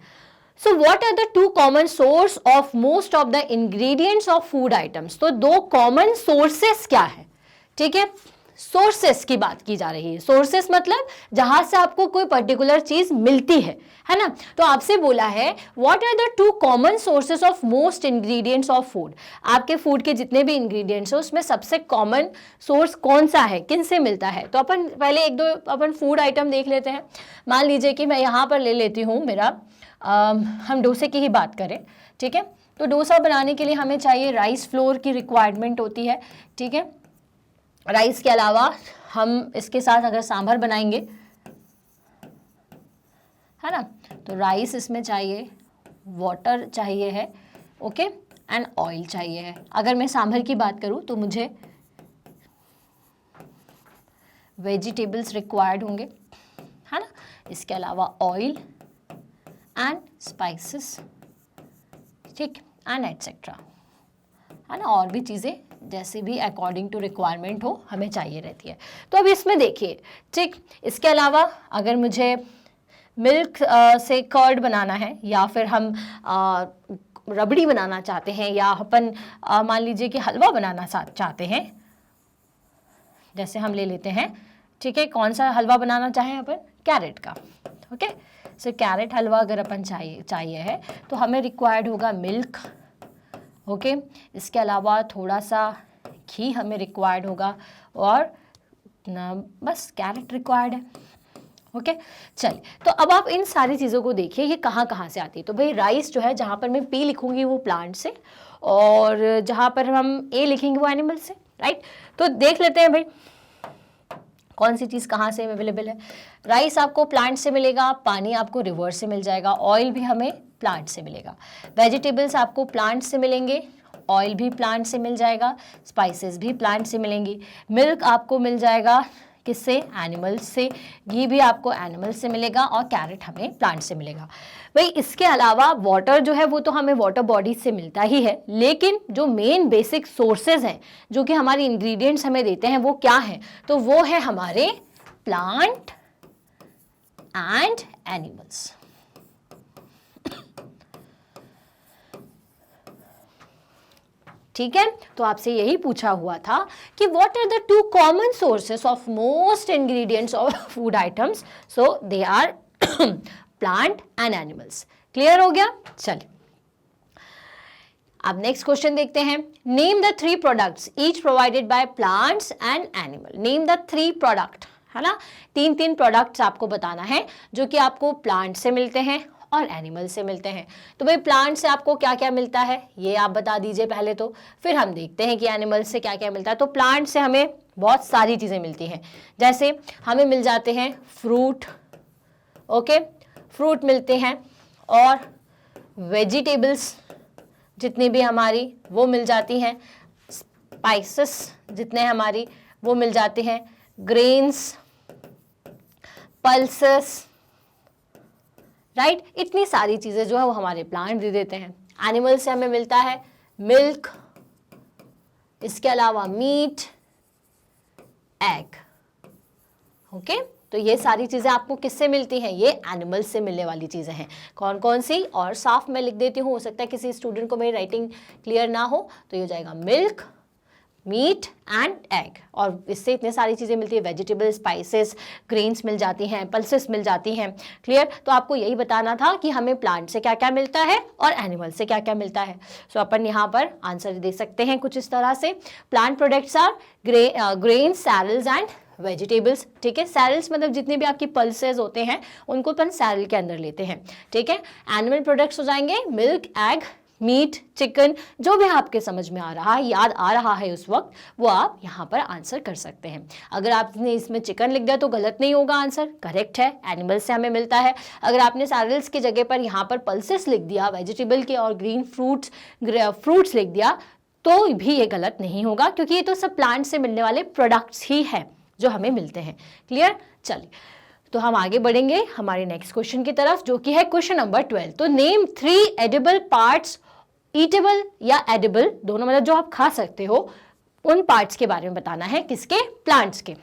So what are the two common source of most of the ingredients of food items? तो दो कॉमन सोर्सेस क्या है, ठीक है, सोर्सेस की बात की जा रही है। सोर्सेस मतलब जहां से आपको कोई पर्टिकुलर चीज मिलती है ना। तो आपसे बोला है what are the two common sources of most ingredients of food. आपके फूड के जितने भी इंग्रेडिएंट्स हैं उसमें सबसे कॉमन सोर्स कौन सा है, किन से मिलता है। तो अपन पहले एक दो अपन फूड आइटम देख लेते हैं। मान लीजिए कि मैं यहाँ पर ले लेती हूँ मेरा हम डोसे की ही बात करें, ठीक है। तो डोसा बनाने के लिए हमें चाहिए राइस फ्लोर की रिक्वायरमेंट होती है, ठीक है। राइस के अलावा हम इसके साथ अगर सांभर बनाएंगे, है ना, तो राइस इसमें चाहिए, वाटर चाहिए है, ओके, एंड ऑयल चाहिए है। अगर मैं सांभर की बात करूं तो मुझे वेजिटेबल्स रिक्वायर्ड होंगे, है ना। इसके अलावा ऑयल एंड स्पाइसेस, ठीक, एंड एटसेट्रा, है ना, और भी चीज़ें जैसे भी अकॉर्डिंग टू रिक्वायरमेंट हो हमें चाहिए रहती है। तो अब इसमें देखिए, ठीक, इसके अलावा अगर मुझे मिल्क से कर्ड बनाना है या फिर हम रबड़ी बनाना चाहते हैं या अपन मान लीजिए कि हलवा बनाना चाहते हैं, जैसे हम ले लेते हैं, ठीक है, कौन सा हलवा बनाना चाहें अपन, कैरेट का, ओके, सिर्फ कैरेट हलवा अगर अपन चाहिए है तो हमें रिक्वायर्ड होगा मिल्क, ओके। इसके अलावा थोड़ा सा घी हमें रिक्वायर्ड होगा और बस कैरेट रिक्वायर्ड है, ओके। चलिए, तो अब आप इन सारी चीज़ों को देखिए ये कहाँ कहाँ से आती है। तो भाई राइस जो है, जहाँ पर मैं पी लिखूंगी वो प्लांट से, और जहाँ पर हम ए लिखेंगे वो एनिमल से, राइट। तो देख लेते हैं भाई कौन सी चीज़ कहाँ से अवेलेबल है। राइस आपको प्लांट से मिलेगा, पानी आपको रिवर से मिल जाएगा, ऑयल भी हमें प्लांट से मिलेगा, वेजिटेबल्स आपको प्लांट से मिलेंगे, ऑयल भी प्लांट से मिल जाएगा, स्पाइसेस भी प्लांट से मिलेंगी, मिल्क आपको मिल जाएगा किससे, एनिमल्स से, घी भी आपको एनिमल से मिलेगा, और कैरेट हमें प्लांट से मिलेगा। भाई इसके अलावा वाटर जो है वो तो हमें वाटर बॉडीज से मिलता ही है, लेकिन जो मेन बेसिक सोर्सेज हैं जो कि हमारे इंग्रेडिएंट्स हमें देते हैं वो क्या है, तो वो है हमारे प्लांट एंड एनिमल्स। ठीक है, तो आपसे यही पूछा हुआ था कि what are the two common sources of most ingredients of food items, so they are plant and animals. Clear हो गया? चलिए अब नेक्स्ट क्वेश्चन देखते हैं। Name the 3 products each provided by plants and animal. Name the 3 product, है ना, 3 products आपको बताना है जो कि आपको प्लांट से मिलते हैं और एनिमल से मिलते हैं। तो भाई प्लांट से आपको क्या क्या मिलता है ये आप बता दीजिए पहले, तो फिर हम देखते हैं कि एनिमल से क्या क्या मिलता है। तो प्लांट से हमें बहुत सारी चीज़ें मिलती हैं, जैसे हमें मिल जाते हैं फ्रूट, ओके, फ्रूट मिलते हैं, और वेजिटेबल्स जितनी भी हमारी वो मिल जाती हैं, स्पाइसेस जितने हमारी वो मिल जाते हैं, ग्रेन्स, पल्सेस, राइट। इतनी सारी चीज़ें जो है वो हमारे प्लांट दे देते हैं। एनिमल से हमें मिलता है मिल्क, इसके अलावा मीट, एग, ओके। तो ये सारी चीज़ें आपको किससे मिलती हैं, ये एनिमल से मिलने वाली चीज़ें हैं। कौन कौन सी, और साफ मैं लिख देती हूँ, हो सकता है किसी स्टूडेंट को मेरी राइटिंग क्लियर ना हो, तो ये हो जाएगा मिल्क, मीट एंड एग, और इससे इतनी सारी चीज़ें मिलती है, वेजिटेबल, स्पाइसेस, ग्रेन्स मिल जाती हैं, पल्सेस मिल जाती हैं। क्लियर? तो आपको यही बताना था कि हमें प्लांट से क्या क्या मिलता है और एनिमल से क्या क्या मिलता है। सो अपन यहाँ पर आंसर दे सकते हैं कुछ इस तरह से, plant products are grains, cereals and vegetables. ठीक है, सैरल्स मतलब जितने भी आपकी पल्सेस होते हैं उनको अपन सैरल के अंदर लेते हैं। ठीक है, एनिमल प्रोडक्ट्स हो जाएंगे मिल्क, एग, मीट, चिकन, जो भी आपके समझ में आ रहा है, याद आ रहा है उस वक्त, वो आप यहाँ पर आंसर कर सकते हैं। अगर आपने इसमें चिकन लिख दिया तो गलत नहीं होगा, आंसर करेक्ट है, एनिमल से हमें मिलता है। अगर आपने सैरल्स की जगह पर यहाँ पर पल्सेस लिख दिया, वेजिटेबल के और ग्रीन फ्रूट्स लिख दिया, तो भी ये गलत नहीं होगा, क्योंकि ये तो सब प्लांट से मिलने वाले प्रोडक्ट्स ही हैं जो हमें मिलते हैं। क्लियर? चलिए, तो हम आगे बढ़ेंगे हमारे नेक्स्ट क्वेश्चन की तरफ, जो कि है क्वेश्चन नंबर 12। तो नेम 3 एडिबल पार्ट्स, ईटेबल या एडिबल दोनों, मतलब जो आप खा सकते हो, उन पार्ट्स के बारे में बताना है, किसके? प्लांट्स के।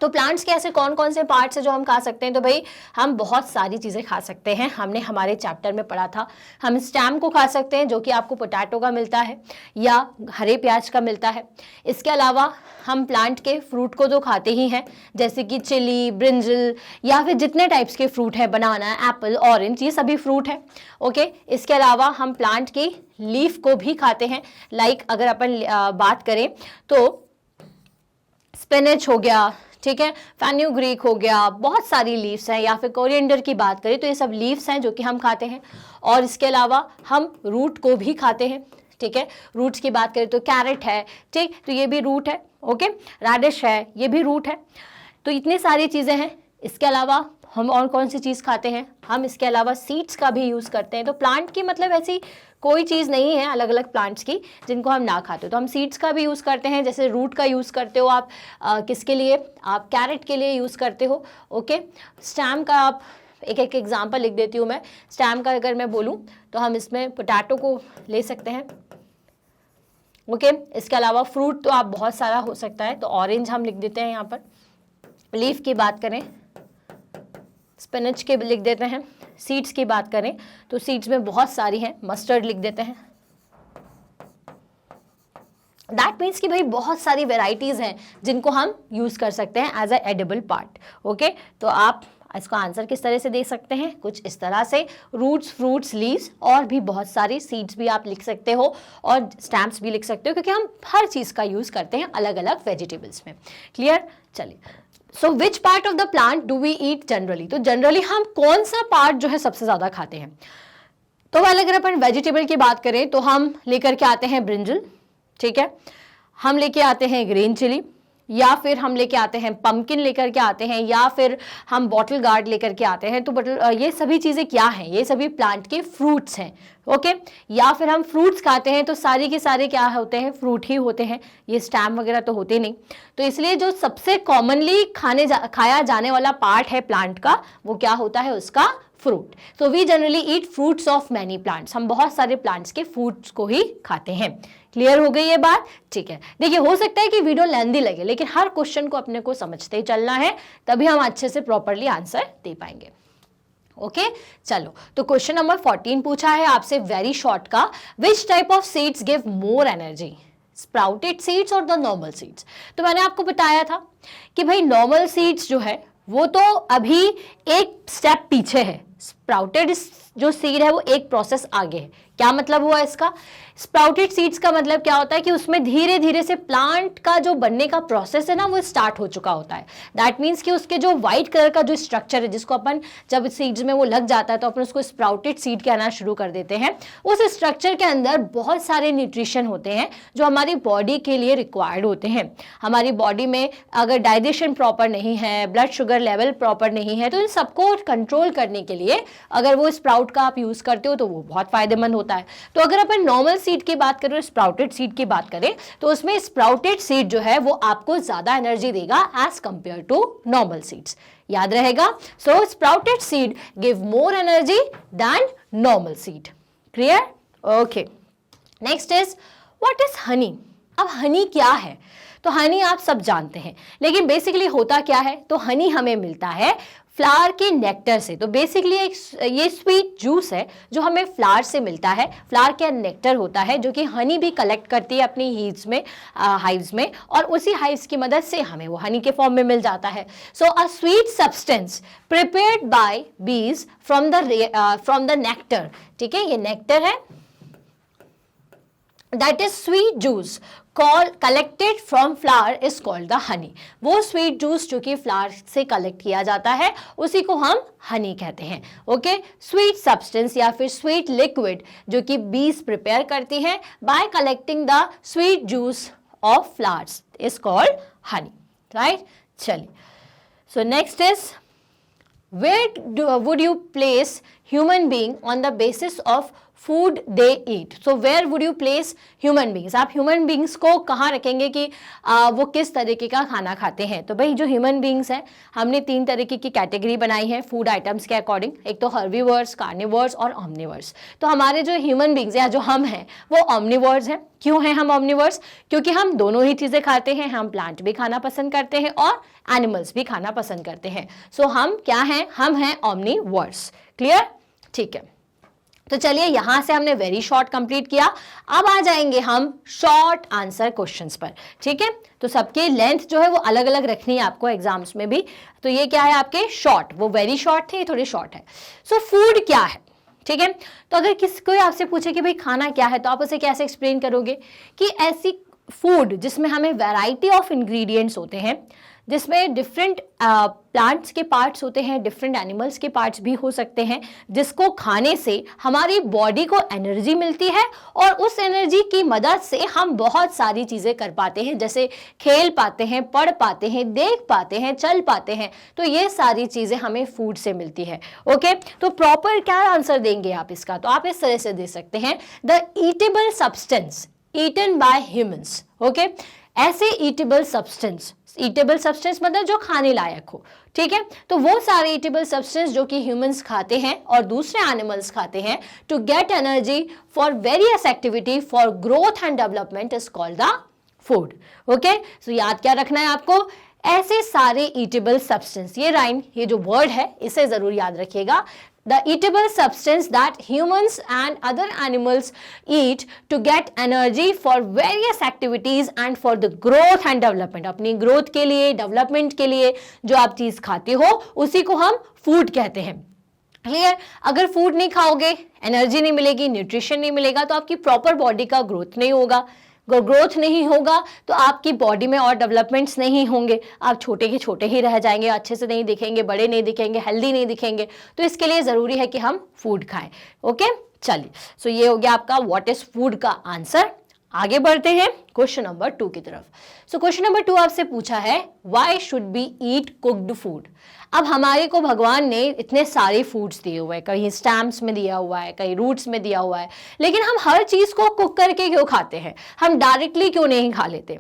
तो प्लांट्स के ऐसे कौन कौन से पार्ट्स हैं जो हम खा सकते हैं? तो भाई हम बहुत सारी चीज़ें खा सकते हैं, हमने हमारे चैप्टर में पढ़ा था। हम स्टेम को खा सकते हैं जो कि आपको पोटैटो का मिलता है या हरे प्याज का मिलता है। इसके अलावा हम प्लांट के फ्रूट को तो खाते ही हैं, जैसे कि चिली, ब्रिंजल, या फिर जितने टाइप्स के फ्रूट है, बनाना, एप्पल, ऑरेंज, ये सभी फ्रूट है। ओके, इसके अलावा हम प्लांट की लीफ को भी खाते हैं। लाइक अगर अपन बात करें तो स्पिनच हो गया, ठीक है, फेन्यूग्रीक हो गया, बहुत सारी लीव्स हैं, या फिर कोरिएंडर की बात करें तो ये सब लीव्स हैं जो कि हम खाते हैं। और इसके अलावा हम रूट को भी खाते हैं। ठीक है, रूट्स की बात करें तो कैरेट है, ठीक, तो ये भी रूट है। ओके, रेडिश है, ये भी रूट है। तो इतनी सारी चीज़ें हैं। इसके अलावा हम और कौन सी चीज़ खाते हैं? हम इसके अलावा सीड्स का भी यूज़ करते हैं। तो प्लांट की मतलब ऐसी कोई चीज़ नहीं है अलग अलग प्लांट्स की जिनको हम ना खाते हो, तो हम सीड्स का भी यूज़ करते हैं। जैसे रूट का यूज़ करते हो आप किसके लिए? आप कैरेट के लिए यूज़ करते हो। ओके, स्टेम का आप एक एक एग्जाम्पल लिख देती हूँ मैं। स्टेम का अगर मैं बोलूँ तो हम इसमें पोटैटो को ले सकते हैं। ओके, इसके अलावा फ्रूट तो आप बहुत सारा हो सकता है, तो ऑरेंज हम लिख देते हैं यहाँ पर। लीफ की बात करें, स्पिनच के लिख देते हैं। सीड्स की बात करें तो सीड्स में बहुत सारी हैं, मस्टर्ड लिख देते हैं। दैट मीन्स कि भाई बहुत सारी वेराइटीज़ हैं जिनको हम यूज़ कर सकते हैं as a edible part. Okay, तो आप इसका आंसर किस तरह से दे सकते हैं, कुछ इस तरह से, रूट्स, फ्रूट्स, लीव्स, और भी बहुत सारी सीड्स भी आप लिख सकते हो और स्टैम्प्स भी लिख सकते हो, क्योंकि हम हर चीज़ का यूज़ करते हैं अलग अलग वेजिटेबल्स में। क्लियर? चलिए, so which part of the plant do we eat generally? तो जनरली हम कौन सा पार्ट जो है सबसे ज़्यादा खाते हैं? तो वाले अगर अपन वेजिटेबल की बात करें तो हम लेकर के आते हैं ब्रिंजल, ठीक है, हम लेके आते हैं ग्रीन चिली, या फिर हम लेके आते हैं पम्पकिन लेकर के आते हैं, या फिर हम बॉटल गार्ड लेकर के आते हैं। तो ये सभी चीज़ें क्या हैं? ये सभी प्लांट के फ्रूट्स हैं, ओके। या फिर हम फ्रूट्स खाते हैं तो सारी के सारे क्या होते हैं? फ्रूट ही होते हैं, ये स्टैम वगैरह तो होते नहीं। तो इसलिए जो सबसे कॉमनली खाया जाने वाला पार्ट है प्लांट का, वो क्या होता है? उसका फ्रूट। तो we generally eat fruits of many plants, हम बहुत सारे प्लांट्स के फ्रूट्स को ही खाते हैं। क्लियर हो गई ये बात? ठीक है। देखिए, हो सकता है कि वीडियो लेंथी लगे, लेकिन हर क्वेश्चन को अपने को समझते ही चलना है, तभी हम अच्छे से प्रॉपरली आंसर दे पाएंगे। ओके, चलो, तो क्वेश्चन नंबर 14 पूछा है आपसे वेरी शॉर्ट का, which type of seeds give more energy, sprouted seeds और द नॉर्मल सीड्स? तो मैंने आपको बताया था कि भाई नॉर्मल सीड्स जो है वो तो अभी एक स्टेप पीछे है, स्प्राउटेड जो सीड है वो एक प्रोसेस आगे है। क्या मतलब हुआ इसका? स्प्राउटेड सीड्स का मतलब क्या होता है कि उसमें धीरे धीरे से प्लांट का जो बनने का प्रोसेस है ना, वो स्टार्ट हो चुका होता है। दैट मीन्स कि उसके जो व्हाइट कलर का जो स्ट्रक्चर है, जिसको अपन जब सीड्स में वो लग जाता है तो अपन उसको स्प्राउटेड सीड कहना शुरू कर देते हैं। उस स्ट्रक्चर के अंदर बहुत सारे न्यूट्रिशन होते हैं जो हमारी बॉडी के लिए रिक्वायर्ड होते हैं। हमारी बॉडी में अगर डाइजेशन प्रॉपर नहीं है, ब्लड शुगर लेवल प्रॉपर नहीं है, तो इन सबको कंट्रोल करने के लिए अगर वो स्प्राउट का आप यूज करते हो तो वो बहुत फायदेमंद होता है। तो अगर अपन नॉर्मल सीड की बात करें, स्प्राउटेड सीड की बात करें, तो उसमें स्प्राउटेड सीड जो है वो आपको ज्यादा एनर्जी देगा as compared to normal seeds. याद रहेगा? So sprouted seed give more energy than normal seed. Clear? Okay. Next is what is honey? अब हनी क्या है? तो हनी आप सब जानते हैं, लेकिन बेसिकली होता क्या है? तो हनी हमें मिलता है फ्लावर के नेक्टर से। तो बेसिकली ये स्वीट जूस है जो हमें फ्लावर से मिलता है। फ्लावर का नेक्टर होता है जो कि हनी भी कलेक्ट करती है अपनी हाइव्स में, और उसी हाइव्स की मदद से हमें वो हनी के फॉर्म में मिल जाता है। So a sweet substance prepared by bees from the nectar, ठीक है, ये नेक्टर है, that is sweet juice collected from flower is called the honey. वो स्वीट जूस जो कि फ्लावर से कलेक्ट किया जाता है उसी को हम हनी कहते हैं। ओके, स्वीट सब्सटेंस या फिर स्वीट लिक्विड जो कि बीज प्रिपेयर करती हैं by collecting the sweet juice of flowers is called honey, right? चलिए, so next is where would you place human being on the basis of food they eat? So where would you place human beings? आप human beings को कहाँ रखेंगे कि वो किस तरीके का खाना खाते हैं? तो भाई जो human beings हैं, हमने 3 तरीके की कैटेगरी बनाई है फूड आइटम्स के अकॉर्डिंग। एक तो हर्बीवर्स, कार्निवर्स और ऑमनिवर्स। तो हमारे जो ह्यूमन बींग्स या जो हम हैं वो ऑमनिवर्स हैं। क्यों हैं हम ऑमनिवर्स? क्योंकि हम दोनों ही चीज़ें खाते हैं, हम प्लांट भी खाना पसंद करते हैं और एनिमल्स भी खाना पसंद करते हैं। सो हम क्या हैं? हम हैं ऑमनिवर्स। क्लियर? ठीक है, तो चलिए यहां से हमने वेरी शॉर्ट कंप्लीट किया। अब आ जाएंगे हम शॉर्ट आंसर क्वेश्चंस पर, ठीक है? तो सबके लेंथ जो है वो अलग अलग रखनी है आपको एग्जाम्स में भी। तो ये क्या है आपके शॉर्ट, वो वेरी शॉर्ट थे, ये थोड़े शॉर्ट है। सो फूड क्या है? ठीक है, तो अगर कोई आपसे पूछे कि भाई खाना क्या है, तो आप उसे कैसे एक्सप्लेन करोगे? कि ऐसी फूड जिसमें हमें वैरायटी ऑफ इंग्रेडिएंट्स होते हैं, जिसमें डिफरेंट प्लांट्स के पार्ट्स होते हैं, डिफरेंट एनिमल्स के पार्ट्स भी हो सकते हैं, जिसको खाने से हमारी बॉडी को एनर्जी मिलती है और उस एनर्जी की मदद से हम बहुत सारी चीज़ें कर पाते हैं, जैसे खेल पाते हैं, पढ़ पाते हैं, देख पाते हैं, चल पाते हैं। तो ये सारी चीज़ें हमें फूड से मिलती है। ओके, तो प्रॉपर क्या आंसर देंगे आप इसका? तो आप इस तरह से दे सकते हैं, the eatable substance eaten by humans. Okay, ऐसे ईटेबल सब्सटेंस मतलब जो खाने लायक हो, ठीक है? तो वो सारे ईटेबल सब्सटेंस जो कि ह्यूमंस खाते हैं और दूसरे एनिमल्स खाते हैं to get energy for various activity for growth and development is called the food. Okay, so याद क्या रखना है आपको? ऐसे सारे ईटेबल सब्सटेंस, ये जो वर्ड है इसे जरूर याद रखिएगा। the eatable substance that humans and other animals eat to get energy for various activities and for the growth and development. अपनी ग्रोथ के लिए, डेवलपमेंट के लिए जो आप चीज खाते हो उसी को हम फूड कहते हैं। क्लियर? अगर फूड नहीं खाओगे, एनर्जी नहीं मिलेगी, न्यूट्रिशन नहीं मिलेगा, तो आपकी प्रॉपर बॉडी का ग्रोथ नहीं होगा। ग्रोथ नहीं होगा तो आपकी बॉडी में और डेवलपमेंट्स नहीं होंगे, आप छोटे के छोटे ही रह जाएंगे, अच्छे से नहीं दिखेंगे, बड़े नहीं दिखेंगे, हेल्दी नहीं दिखेंगे। तो इसके लिए ज़रूरी है कि हम फूड खाएं। ओके, चलिए, सो ये हो गया आपका व्हाट इज फूड का आंसर। आगे बढ़ते हैं क्वेश्चन नंबर 2 की तरफ। सो क्वेश्चन नंबर 2 आपसे पूछा है why should be eat cooked food. अब हमारे को भगवान ने इतने सारे फूड्स दिए हुए हैं, कहीं स्टैम्प्स में दिया हुआ है, कहीं रूट्स में दिया हुआ है, लेकिन हम हर चीज को कुक करके क्यों खाते हैं? हम डायरेक्टली क्यों नहीं खा लेते?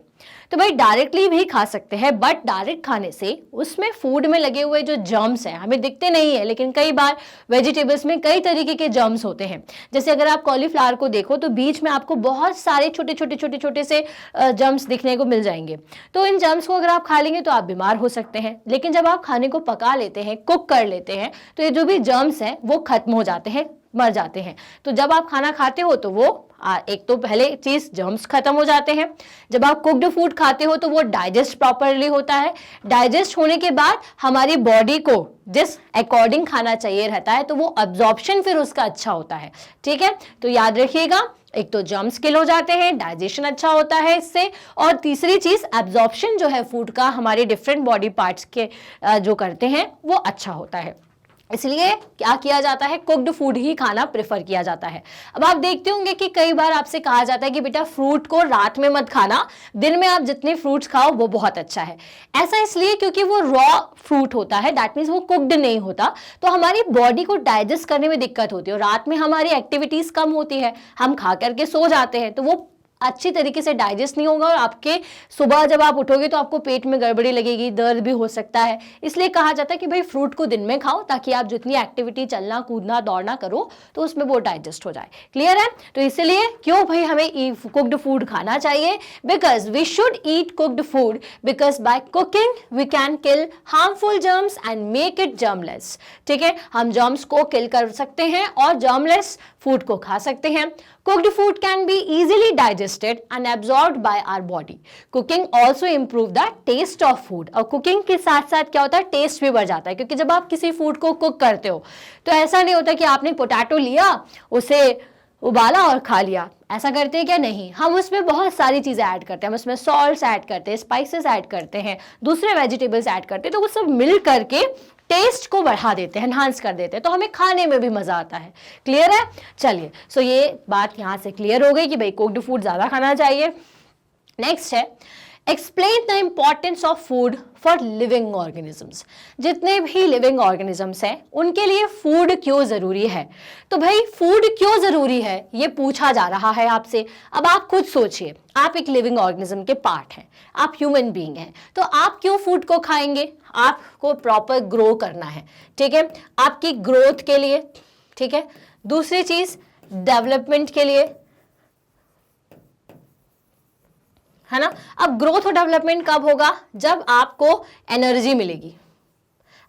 तो भाई डायरेक्टली भी खा सकते हैं, बट डायरेक्ट खाने से उसमें फूड में लगे हुए जो जर्म्स हैं हमें दिखते नहीं है, लेकिन कई बार वेजिटेबल्स में कई तरीके के जर्म्स होते हैं। जैसे अगर आप कॉलीफ्लावर को देखो तो बीच में आपको बहुत सारे छोटे छोटे छोटे छोटे से जर्म्स दिखने को मिल जाएंगे। तो इन जर्म्स को अगर आप खा लेंगे तो आप बीमार हो सकते हैं, लेकिन जब आप खाने को पका लेते हैं, कुक कर लेते हैं, तो ये जो भी जर्म्स हैं वो खत्म हो जाते हैं, मर जाते हैं। तो जब आप खाना खाते हो तो वो एक तो पहले चीज जर्म्स खत्म हो जाते हैं। जब आप कुक्ड फूड खाते हो तो वो डाइजेस्ट प्रॉपरली होता है। डाइजेस्ट होने के बाद हमारी बॉडी को जिस अकॉर्डिंग खाना चाहिए रहता है तो वो अब्जॉर्प्शन फिर उसका अच्छा होता है। ठीक है, तो याद रखिएगा, एक तो जर्म्स किल हो जाते हैं, डाइजेशन अच्छा होता है इससे, और तीसरी चीज एब्जॉर्प्शन जो है फूड का हमारे डिफरेंट बॉडी पार्ट्स के जो करते हैं वो अच्छा होता है। इसलिए क्या किया जाता है, कुक्ड फूड ही खाना प्रेफर किया जाता है। अब आप देखते होंगे कि कई बार आपसे कहा जाता है कि बेटा फ्रूट को रात में मत खाना, दिन में आप जितने फ्रूट्स खाओ वो बहुत अच्छा है। ऐसा इसलिए क्योंकि वो रॉ फ्रूट होता है, दैट मीन्स वो कुक्ड नहीं होता, तो हमारी बॉडी को डाइजेस्ट करने में दिक्कत होती है और रात में हमारी एक्टिविटीज कम होती है, हम खा करके सो जाते हैं, तो वो अच्छी तरीके से डाइजेस्ट नहीं होगा और आपके सुबह जब आप उठोगे तो आपको पेट में गड़बड़ी लगेगी, दर्द भी हो सकता है। इसलिए कहा जाता है कि भाई फ्रूट को दिन में खाओ ताकि आप जितनी एक्टिविटी चलना कूदना दौड़ना करो तो उसमें वो डाइजेस्ट हो जाए। क्लियर है? तो इसलिए क्यों भाई हमें कुक्ड फूड खाना चाहिए? Because we should eat cooked food because by cooking we can kill harmful germs and make it germless. ठीक है, हम जर्म्स को किल कर सकते हैं और जर्मलेस फूड को खा सकते हैं। Cooked food can be easily digested and absorbed by our body. Cooking also improve the taste of food. और कुकिंग के साथ साथ क्या होता है, टेस्ट भी बढ़ जाता है, क्योंकि जब आप किसी फूड को कुक करते हो तो ऐसा नहीं होता कि आपने पोटैटो लिया, उसे उबाला और खा लिया। ऐसा करते हैं क्या? नहीं, हम उसमें बहुत सारी चीज़ें ऐड करते हैं, हम उसमें सॉल्ट्स ऐड करते हैं, स्पाइसेस ऐड करते हैं, दूसरे वेजिटेबल्स ऐड करते हैं, तो वो सब मिल करके टेस्ट को बढ़ा देते हैं, एनहांस कर देते हैं, तो हमें खाने में भी मजा आता है। क्लियर है? चलिए, सो ये बात यहाँ से क्लियर हो गई कि भाई कुक्ड फूड ज़्यादा खाना चाहिए। नेक्स्ट है explain the importance of food for living organisms. जितने भी लिविंग ऑर्गेनिजम्स हैं उनके लिए फूड क्यों ज़रूरी है? तो भाई फूड क्यों ज़रूरी है ये पूछा जा रहा है आपसे। अब आप खुद सोचिए, आप एक लिविंग ऑर्गेनिज्म के पार्ट हैं, आप ह्यूमन बीइंग हैं, तो आप क्यों फूड को खाएंगे? आपको प्रॉपर ग्रो करना है, ठीक है, आपकी ग्रोथ के लिए, ठीक है। दूसरी चीज डेवलपमेंट के लिए, है ना। अब ग्रोथ और डेवलपमेंट कब होगा? जब आपको एनर्जी मिलेगी।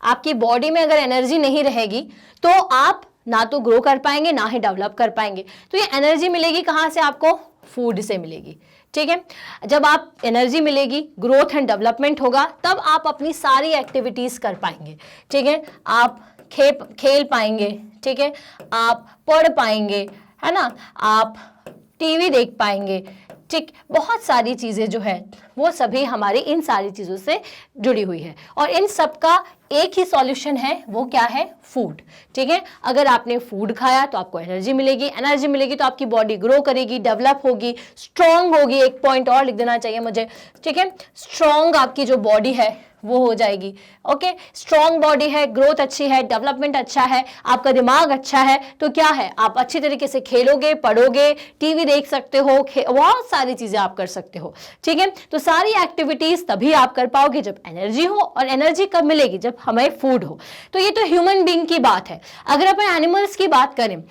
आपकी बॉडी में अगर एनर्जी नहीं रहेगी तो आप ना तो ग्रो कर पाएंगे ना ही डेवलप कर पाएंगे। तो ये एनर्जी मिलेगी कहाँ से? आपको फूड से मिलेगी, ठीक है। जब आप एनर्जी मिलेगी, ग्रोथ एंड डेवलपमेंट होगा, तब आप अपनी सारी एक्टिविटीज कर पाएंगे, ठीक है। आप खेल पाएंगे, ठीक है, आप पढ़ पाएंगे, है ना, आप टीवी देख पाएंगे, ठीक। बहुत सारी चीज़ें जो है वो सभी हमारी इन सारी चीज़ों से जुड़ी हुई है और इन सब का एक ही सॉल्यूशन है, वो क्या है? फूड, ठीक है। अगर आपने फूड खाया तो आपको एनर्जी मिलेगी, एनर्जी मिलेगी तो आपकी बॉडी ग्रो करेगी, डेवलप होगी, स्ट्रॉन्ग होगी। एक पॉइंट और लिख देना चाहिए मुझे, ठीक है। स्ट्रॉन्ग आपकी जो बॉडी है वो हो जाएगी, ओके। स्ट्रॉन्ग बॉडी है, ग्रोथ अच्छी है, डेवलपमेंट अच्छा है, आपका दिमाग अच्छा है, तो क्या है? आप अच्छी तरीके से खेलोगे, पढ़ोगे, टीवी देख सकते हो, बहुत सारी चीजें आप कर सकते हो, ठीक है। तो सारी एक्टिविटीज तभी आप कर पाओगे जब एनर्जी हो, और एनर्जी कब मिलेगी? जब हमें फूड हो। तो ये तो ह्यूमन बीइंग की बात है। अगर अपन एनिमल्स की बात करें,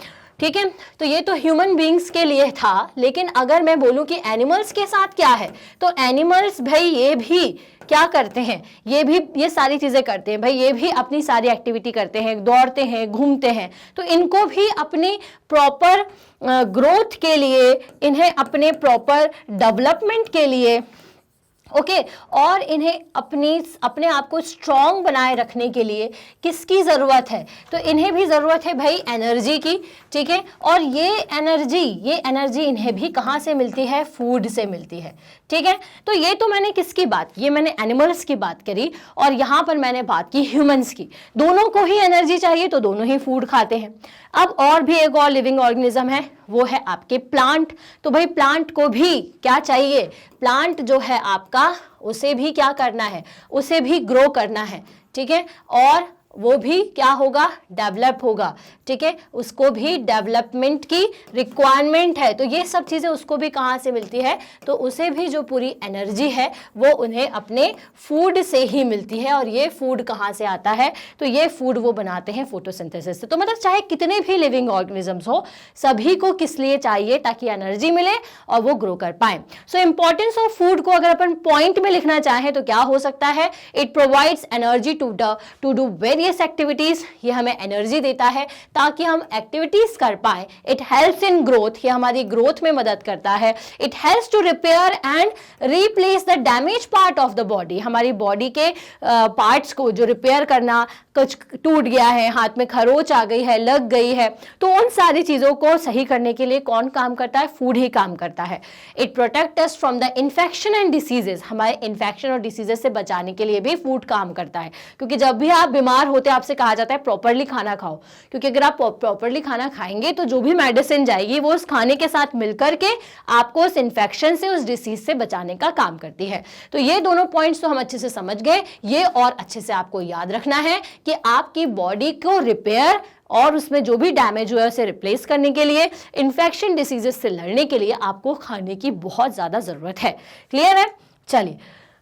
ठीक है। तो ये तो ह्यूमन बींग्स के लिए था, लेकिन अगर मैं बोलूं कि एनिमल्स के साथ क्या है, तो एनिमल्स भाई ये भी क्या करते हैं, ये सारी चीजें करते हैं भाई, ये भी अपनी सारी एक्टिविटी करते हैं, दौड़ते हैं, घूमते हैं। तो इनको भी अपनी प्रॉपर ग्रोथ के लिए, इन्हें अपने प्रॉपर डेवलपमेंट के लिए, ओके, और इन्हें अपने आप को स्ट्रॉन्ग बनाए रखने के लिए किसकी ज़रूरत है, तो इन्हें भी ज़रूरत है भाई एनर्जी की, ठीक है। और ये एनर्जी इन्हें भी कहाँ से मिलती है, फूड से मिलती है, ठीक है। तो ये तो मैंने किसकी बात की, मैंने एनिमल्स की बात करी, और यहाँ पर मैंने बात की ह्यूमंस की। दोनों को ही एनर्जी चाहिए तो दोनों ही फूड खाते हैं। अब और भी एक और लिविंग ऑर्गेनिज्म है, वो है आपके प्लांट। तो भाई प्लांट को भी क्या चाहिए, प्लांट जो है आपका, उसे भी क्या करना है, उसे भी ग्रो करना है, ठीक है, और वो भी क्या होगा, डेवलप होगा, ठीक है, उसको भी डेवलपमेंट की रिक्वायरमेंट है। तो ये सब चीज़ें उसको भी कहाँ से मिलती है, तो उसे भी जो पूरी एनर्जी है वो उन्हें अपने फूड से ही मिलती है। और ये फूड कहाँ से आता है, तो ये फूड वो बनाते हैं फोटोसिंथेसिस से। तो मतलब चाहे कितने भी लिविंग ऑर्गेनिजम्स हो, सभी को किस लिए चाहिए, ताकि एनर्जी मिले और वो ग्रो कर पाए। सो इंपॉर्टेंस ऑफ फूड को अगर अपन पॉइंट में लिखना चाहें तो क्या हो सकता है, it provides energy to do various activities, ये हमें एनर्जी देता है ताकि हम एक्टिविटीज कर पाए। इट हेल्प्स इन ग्रोथ, ये हमारी ग्रोथ में मदद करता है। It helps to repair and replace the damage part of the body, हमारी बॉडी के पार्ट्स को जो रिपेयर करना, कुछ टूट गया है, हाथ में खरोच आ गई है, लग गई है, तो उन सारी चीजों को सही करने के लिए कौन काम करता है, फूड ही काम करता है। It protect us from the infection and diseases, हमारे इन्फेक्शन और डिसीजेस से बचाने के लिए भी फूड काम करता है। क्योंकि जब भी आप बीमार होते हैं आपसे कहा जाता है प्रॉपरली खाना खाओ, क्योंकि अगर आप प्रॉपरली खाना खाएंगे तो जो भी मेडिसिन जाएगी वो उस खाने के साथ मिलकर के आपको उस इन्फेक्शन से, उस डिसीज से बचाने का काम करती है। तो ये दोनों पॉइंट्स तो हम अच्छे से समझ गए। ये और अच्छे से आपको याद रखना है कि आपकी बॉडी को रिपेयर और उसमें जो भी डैमेज हुआ है उसे रिप्लेस करने के लिए, इन्फेक्शन डिसीजेस से लड़ने के लिए आपको खाने की बहुत ज्यादा जरूरत है। क्लियर है? चलिए,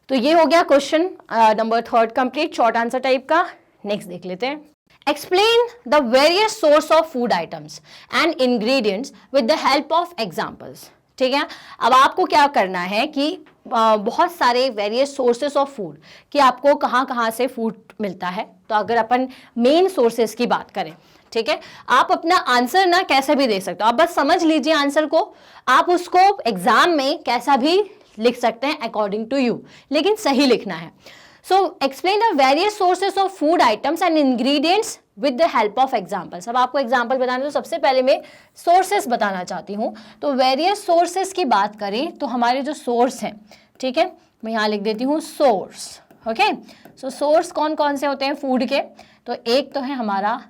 तो ये हो गया question number 3 complete, short answer type का। नेक्स्ट देख लेते हैं। Explain the various source of food items and ingredients with the help of examples. ठीक है, अब आपको क्या करना है कि बहुत सारे वेरियस सोर्सेस ऑफ फूड, कि आपको कहाँ कहाँ से फूड मिलता है। तो अगर अपन मेन सोर्सेस की बात करें, ठीक है, आप अपना आंसर ना कैसे भी दे सकते हो, आप बस समझ लीजिए आंसर को, आप उसको एग्जाम में कैसा भी लिख सकते हैं अकॉर्डिंग टू यू, लेकिन सही लिखना है। So explain the various sources of food items and ingredients with the help of examples. अब आपको एग्जाम्पल बताने, तो सबसे पहले मैं सोर्सेस बताना चाहती हूँ। तो वेरियस सोर्सेस की बात करें तो हमारे जो सोर्स हैं, ठीक है, मैं यहाँ लिख देती हूँ सोर्स। ओके, सो सोर्स कौन कौन से होते हैं फूड के, तो एक तो है हमारा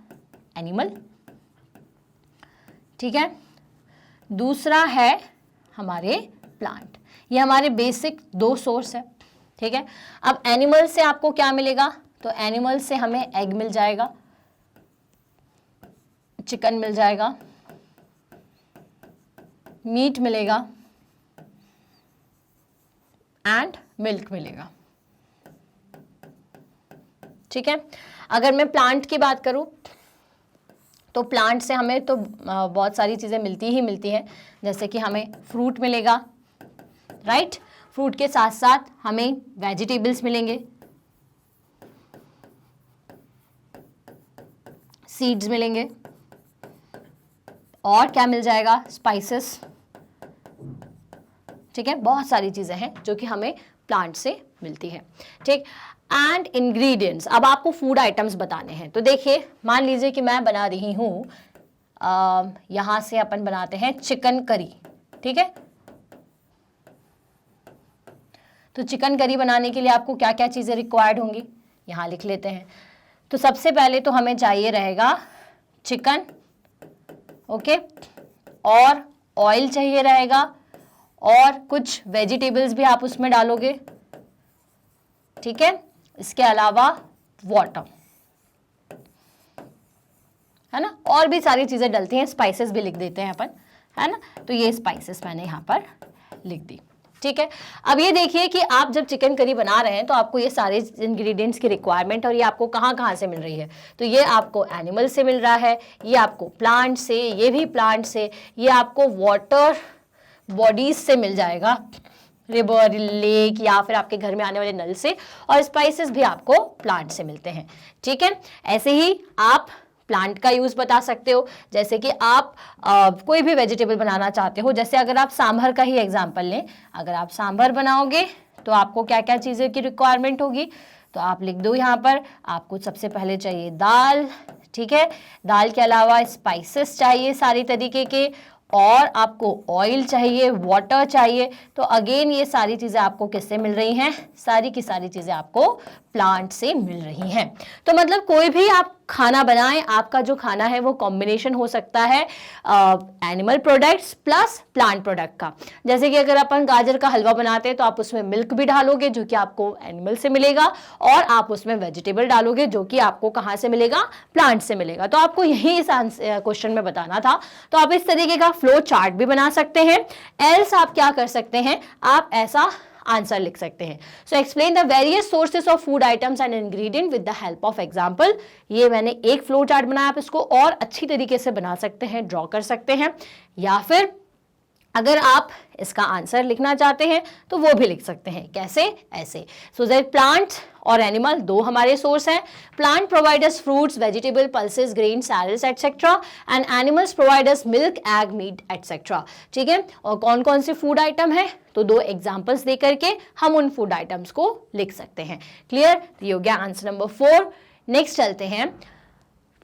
एनिमल, ठीक है, दूसरा है हमारे प्लांट। ये हमारे बेसिक 2 सोर्स है, ठीक है। अब एनिमल से आपको क्या मिलेगा, तो एनिमल से हमें एग मिल जाएगा, चिकन मिल जाएगा, मीट मिलेगा एंड मिल्क मिलेगा, ठीक है। अगर मैं प्लांट की बात करूं तो प्लांट से हमें तो बहुत सारी चीज़ें मिलती ही मिलती हैं, जैसे कि हमें फ्रूट मिलेगा, राइट, फ्रूट के साथ साथ हमें वेजिटेबल्स मिलेंगे, सीड्स मिलेंगे, और क्या मिल जाएगा, स्पाइसेस, ठीक है। बहुत सारी चीज़ें हैं जो कि हमें प्लांट से मिलती है, ठीक। एंड इंग्रेडिएंट्स, अब आपको फूड आइटम्स बताने हैं। तो देखिए, मान लीजिए कि मैं बना रही हूँ, यहाँ से अपन बनाते हैं चिकन करी, ठीक है। तो चिकन करी बनाने के लिए आपको क्या क्या चीज़ें रिक्वायर्ड होंगी, यहाँ लिख लेते हैं। तो सबसे पहले तो हमें चाहिए रहेगा चिकन, ओके, और ऑयल चाहिए रहेगा, और कुछ वेजिटेबल्स भी आप उसमें डालोगे, ठीक है। इसके अलावा वाटर, है ना, और भी सारी चीज़ें डलती हैं, स्पाइसेस भी लिख देते हैं अपन, है ना। तो ये स्पाइसेस मैंने यहाँ पर लिख दी, ठीक है। अब ये देखिए कि आप जब चिकन करी बना रहे हैं तो आपको ये सारे इंग्रेडिएंट्स की रिक्वायरमेंट और ये आपको कहाँ कहाँ से मिल रही है, तो ये आपको एनिमल से मिल रहा है, ये आपको प्लांट से, ये भी प्लांट से, ये आपको वाटर बॉडीज से मिल जाएगा, रिवर, लेक या फिर आपके घर में आने वाले नल से, और स्पाइसेस भी आपको प्लांट से मिलते हैं। ठीक है, ऐसे ही आप प्लांट का यूज बता सकते हो, जैसे कि आप कोई भी वेजिटेबल बनाना चाहते हो, जैसे अगर आप सांभर का ही एग्जांपल लें, अगर आप सांभर बनाओगे तो आपको क्या क्या चीज़ें की रिक्वायरमेंट होगी, तो आप लिख दो यहाँ पर, आपको सबसे पहले चाहिए दाल, ठीक है, दाल के अलावा स्पाइसेस चाहिए सारी तरीके के, और आपको ऑयल चाहिए, वाटर चाहिए। तो अगेन ये सारी चीज़ें आपको किससे मिल रही हैं, सारी की सारी चीज़ें आपको प्लांट से मिल रही हैं। तो मतलब कोई भी आप खाना बनाएं, आपका जो खाना है वो कॉम्बिनेशन हो सकता है animal products plus plant product का। जैसे कि अगर अपन गाजर का हलवा बनाते हैं तो आप उसमें मिल्क भी डालोगे जो कि आपको एनिमल से मिलेगा, और आप उसमें वेजिटेबल डालोगे जो कि आपको कहाँ से मिलेगा, प्लांट से मिलेगा। तो आपको यही इस क्वेश्चन में बताना था। तो आप इस तरीके का फ्लो चार्ट भी बना सकते हैं, एल्स आप क्या कर सकते हैं, आप ऐसा आंसर लिख सकते हैं। So explain the various sources of food items and ingredient with the help of example. ये मैंने एक फ्लो चार्ट बनाया, आप इसको और अच्छी तरीके से बना सकते हैं, ड्रॉ कर सकते हैं, या फिर अगर आप इसका आंसर लिखना चाहते हैं तो वो भी लिख सकते हैं। कैसे, ऐसे। सो दैट प्लांट और एनिमल दो हमारे सोर्स हैं। Plant provide us fruits, vegetable, pulses, grain, salads etcetera, and animals provide us milk, egg, meat etcetera. ठीक है, और कौन कौन से फूड आइटम है, तो दो एग्जांपल्स दे करके हम उन फूड आइटम्स को लिख सकते हैं। क्लियर, ये हो गया आंसर नंबर 4। नेक्स्ट चलते हैं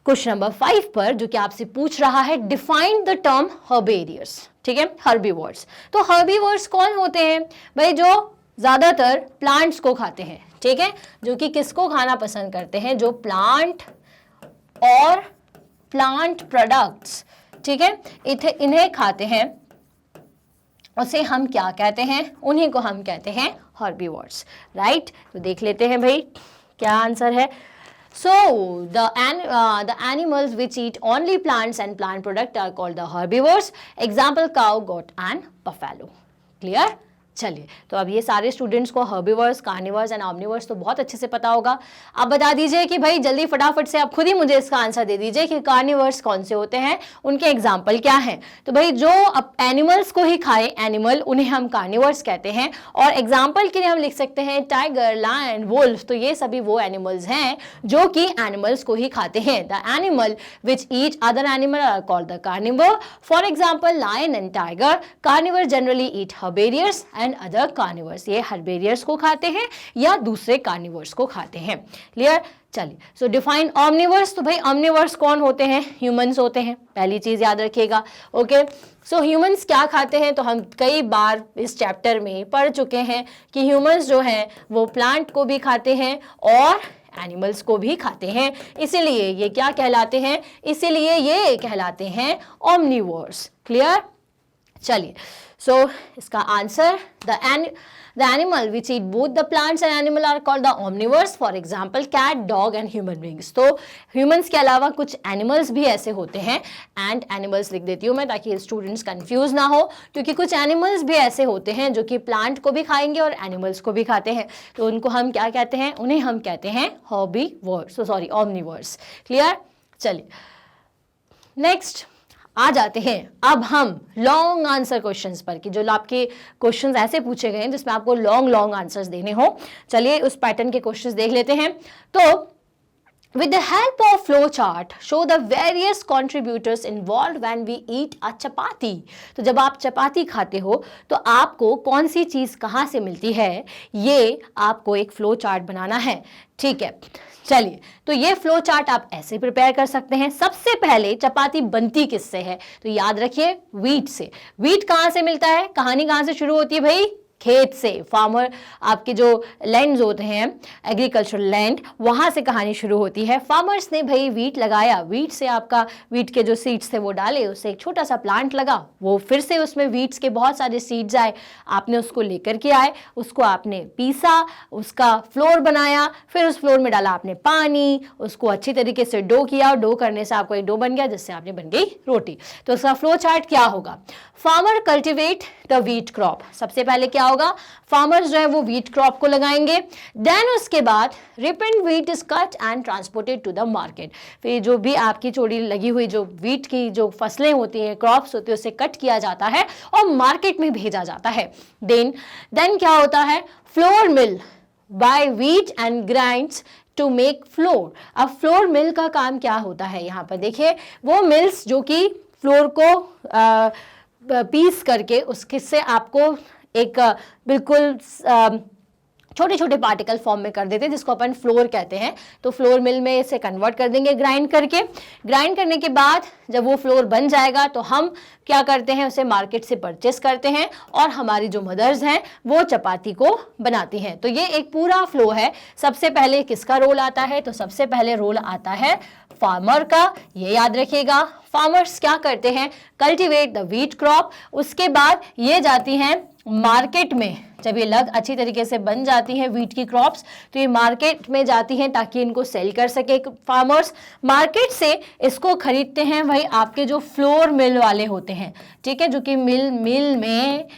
क्वेश्चन नंबर 5 पर, जो कि आपसे पूछ रहा है डिफाइन द टर्म हर्बेरियर्स। ठीक है, हर्बीवर्स। तो हर्बीवर्स कौन होते हैं भाई, जो ज्यादातर प्लांट्स को खाते हैं। ठीक है, जो कि किसको खाना पसंद करते हैं, जो प्लांट और प्लांट प्रोडक्ट्स, ठीक है, इन्हें खाते हैं, उसे हम क्या कहते हैं, उन्हीं को हम कहते हैं हर्बीवर्स। राइट, तो देख लेते हैं भाई क्या आंसर है। So the animals which eat only plants and plant products are called the herbivores. Example, cow, goat and buffalo. Clear? चलिए, तो अब ये सारे स्टूडेंट्स को हर्बीवर्स, कार्निवर्स एंड ऑमनिवर्स तो बहुत अच्छे से पता होगा। आप बता दीजिए कि भाई जल्दी फटाफट से आप खुद ही मुझे इसका आंसर दे दीजिए कि कार्निवर्स कौन से होते हैं, उनके एग्जाम्पल क्या हैं। तो भाई जो अब एनिमल्स को ही खाए एनिमल, उन्हें हम कार्निवर्स कहते हैं। और एग्जाम्पल के लिए हम लिख सकते हैं टाइगर, लायन, वुल्फ। तो ये सभी वो एनिमल्स हैं जो कि एनिमल्स को ही खाते हैं। The animal which eat other animal are called the carnivore. For example lion and tiger. Carnivore generally eat herbivores and other carnivores. ये हर्बेरियर्स को खाते हैं या दूसरे कार्निवर्स को खाते हैं। क्लियर, चलिए। सो डिफाइन ऑमनिवर्स। तो भाई ऑमनिवर्स कौन होते हैं, ह्यूमंस होते हैं, पहली चीज याद रखिएगा। ओके, सो ह्यूमंस क्या खाते हैं, तो हम कई बार इस चैप्टर में पढ़ चुके हैं कि ह्यूमंस जो हैं वो प्लांट को भी खाते हैं और एनिमल्स को भी खाते हैं, इसीलिए ये क्या कहलाते हैं, इसीलिए ये कहलाते हैं ऑमनिवर्स। क्लियर, चलिए। So इसका answer the animal which eat both the plants and animal are called the omnivores. For example, cat, dog and human beings. तो humans के अलावा कुछ animals भी ऐसे होते हैं, and animals लिख देती हूँ मैं ताकि स्टूडेंट्स कंफ्यूज ना हो, क्योंकि कुछ animals भी ऐसे होते हैं जो कि प्लांट को भी खाएंगे और एनिमल्स को भी खाते हैं। तो उनको हम क्या कहते हैं, उन्हें हम कहते हैं हर्बीवर्स, सॉरी ऑमनिवर्स। क्लियर, चलिए नेक्स्ट आ जाते हैं अब हम लॉन्ग आंसर क्वेश्चंस पर, कि जो आपके क्वेश्चंस ऐसे पूछे गए हैं जिसमें आपको लॉन्ग आंसर्स देने हो। चलिए उस पैटर्न के क्वेश्चंस देख लेते हैं। तो with the help of flow chart show the various contributors involved when we eat a chapati. तो जब आप चपाती खाते हो तो आपको कौन सी चीज कहाँ से मिलती है, ये आपको एक फ्लो चार्ट बनाना है। ठीक है, चलिए, तो ये फ्लो चार्ट आप ऐसे प्रिपेयर कर सकते हैं। सबसे पहले चपाती बनती किससे है, तो याद रखिए व्हीट से। व्हीट कहाँ से मिलता है, कहानी कहाँ से शुरू होती है भाई, खेत से। फार्मर, आपके जो लैंड्स होते हैं एग्रीकल्चरल लैंड, वहाँ से कहानी शुरू होती है। फार्मर्स ने भाई व्हीट लगाया, व्हीट से आपका व्हीट के जो सीड्स थे वो डाले, उससे एक छोटा सा प्लांट लगा, वो फिर से उसमें व्हीट्स के बहुत सारे सीड्स आए, आपने उसको लेकर के आए, उसको आपने पीसा, उसका फ्लोर बनाया, फिर उस फ्लोर में डाला आपने पानी, उसको अच्छी तरीके से डो किया, और डो करने से आपको एक डो बन गया जिससे आपने बन गई रोटी। तो उसका फ्लो चार्ट क्या होगा, farmer cultivate the wheat crop. सबसे पहले क्या होगा, फार्मर्स जो है वो व्हीट क्रॉप को लगाएंगे। देन उसके बाद ripened wheat is cut and transported to the market. फिर जो भी आपकी चोरी लगी हुई जो व्हीट की जो फसलें होती हैं, क्रॉप्स होती है, उसे कट किया जाता है और मार्केट में भेजा जाता है। देन क्या होता है, flour mill buy wheat and grinds to make flour. अब फ्लोर मिल का काम क्या होता है, यहाँ पर देखिए वो मिल्स जो कि फ्लोर को पीस करके उसके से आपको एक बिल्कुल छोटे छोटे पार्टिकल फॉर्म में कर देते हैं, जिसको अपन फ्लोर कहते हैं। तो फ्लोर मिल में इसे कन्वर्ट कर देंगे ग्राइंड करके। ग्राइंड करने के बाद जब वो फ्लोर बन जाएगा तो हम क्या करते हैं, उसे मार्केट से परचेस करते हैं और हमारी जो मदर्स हैं वो चपाती को बनाती हैं। तो ये एक पूरा फ्लो है। सबसे पहले किसका रोल आता है, तो सबसे पहले रोल आता है फार्मर का, ये याद रखिएगा। फार्मर्स क्या करते हैं, कल्टीवेट द व्हीट क्रॉप। उसके बाद ये जाती हैं मार्केट में। जब ये लग अच्छी तरीके से बन जाती हैं व्हीट की क्रॉप्स, तो ये मार्केट में जाती हैं ताकि इनको सेल कर सके फार्मर्स। मार्केट से इसको खरीदते हैं वही आपके जो फ्लोर मिल वाले होते हैं, ठीक है, जो कि मिल में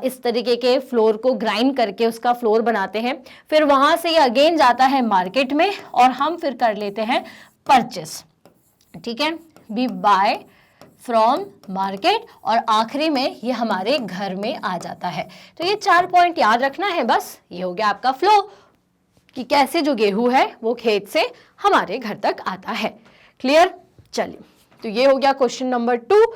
इस तरीके के फ्लोर को ग्राइंड करके उसका फ्लोर बनाते हैं। फिर वहां से ये अगेन जाता है मार्केट में और हम फिर कर लेते हैं परचेस, ठीक है, वी बाय फ्रॉम मार्केट, और आखिरी में ये हमारे घर में आ जाता है। तो ये 4 पॉइंट याद रखना है बस। ये हो गया आपका फ्लो कि कैसे जो गेहूं है वो खेत से हमारे घर तक आता है। क्लियर? चलिए, तो ये हो गया क्वेश्चन नंबर 2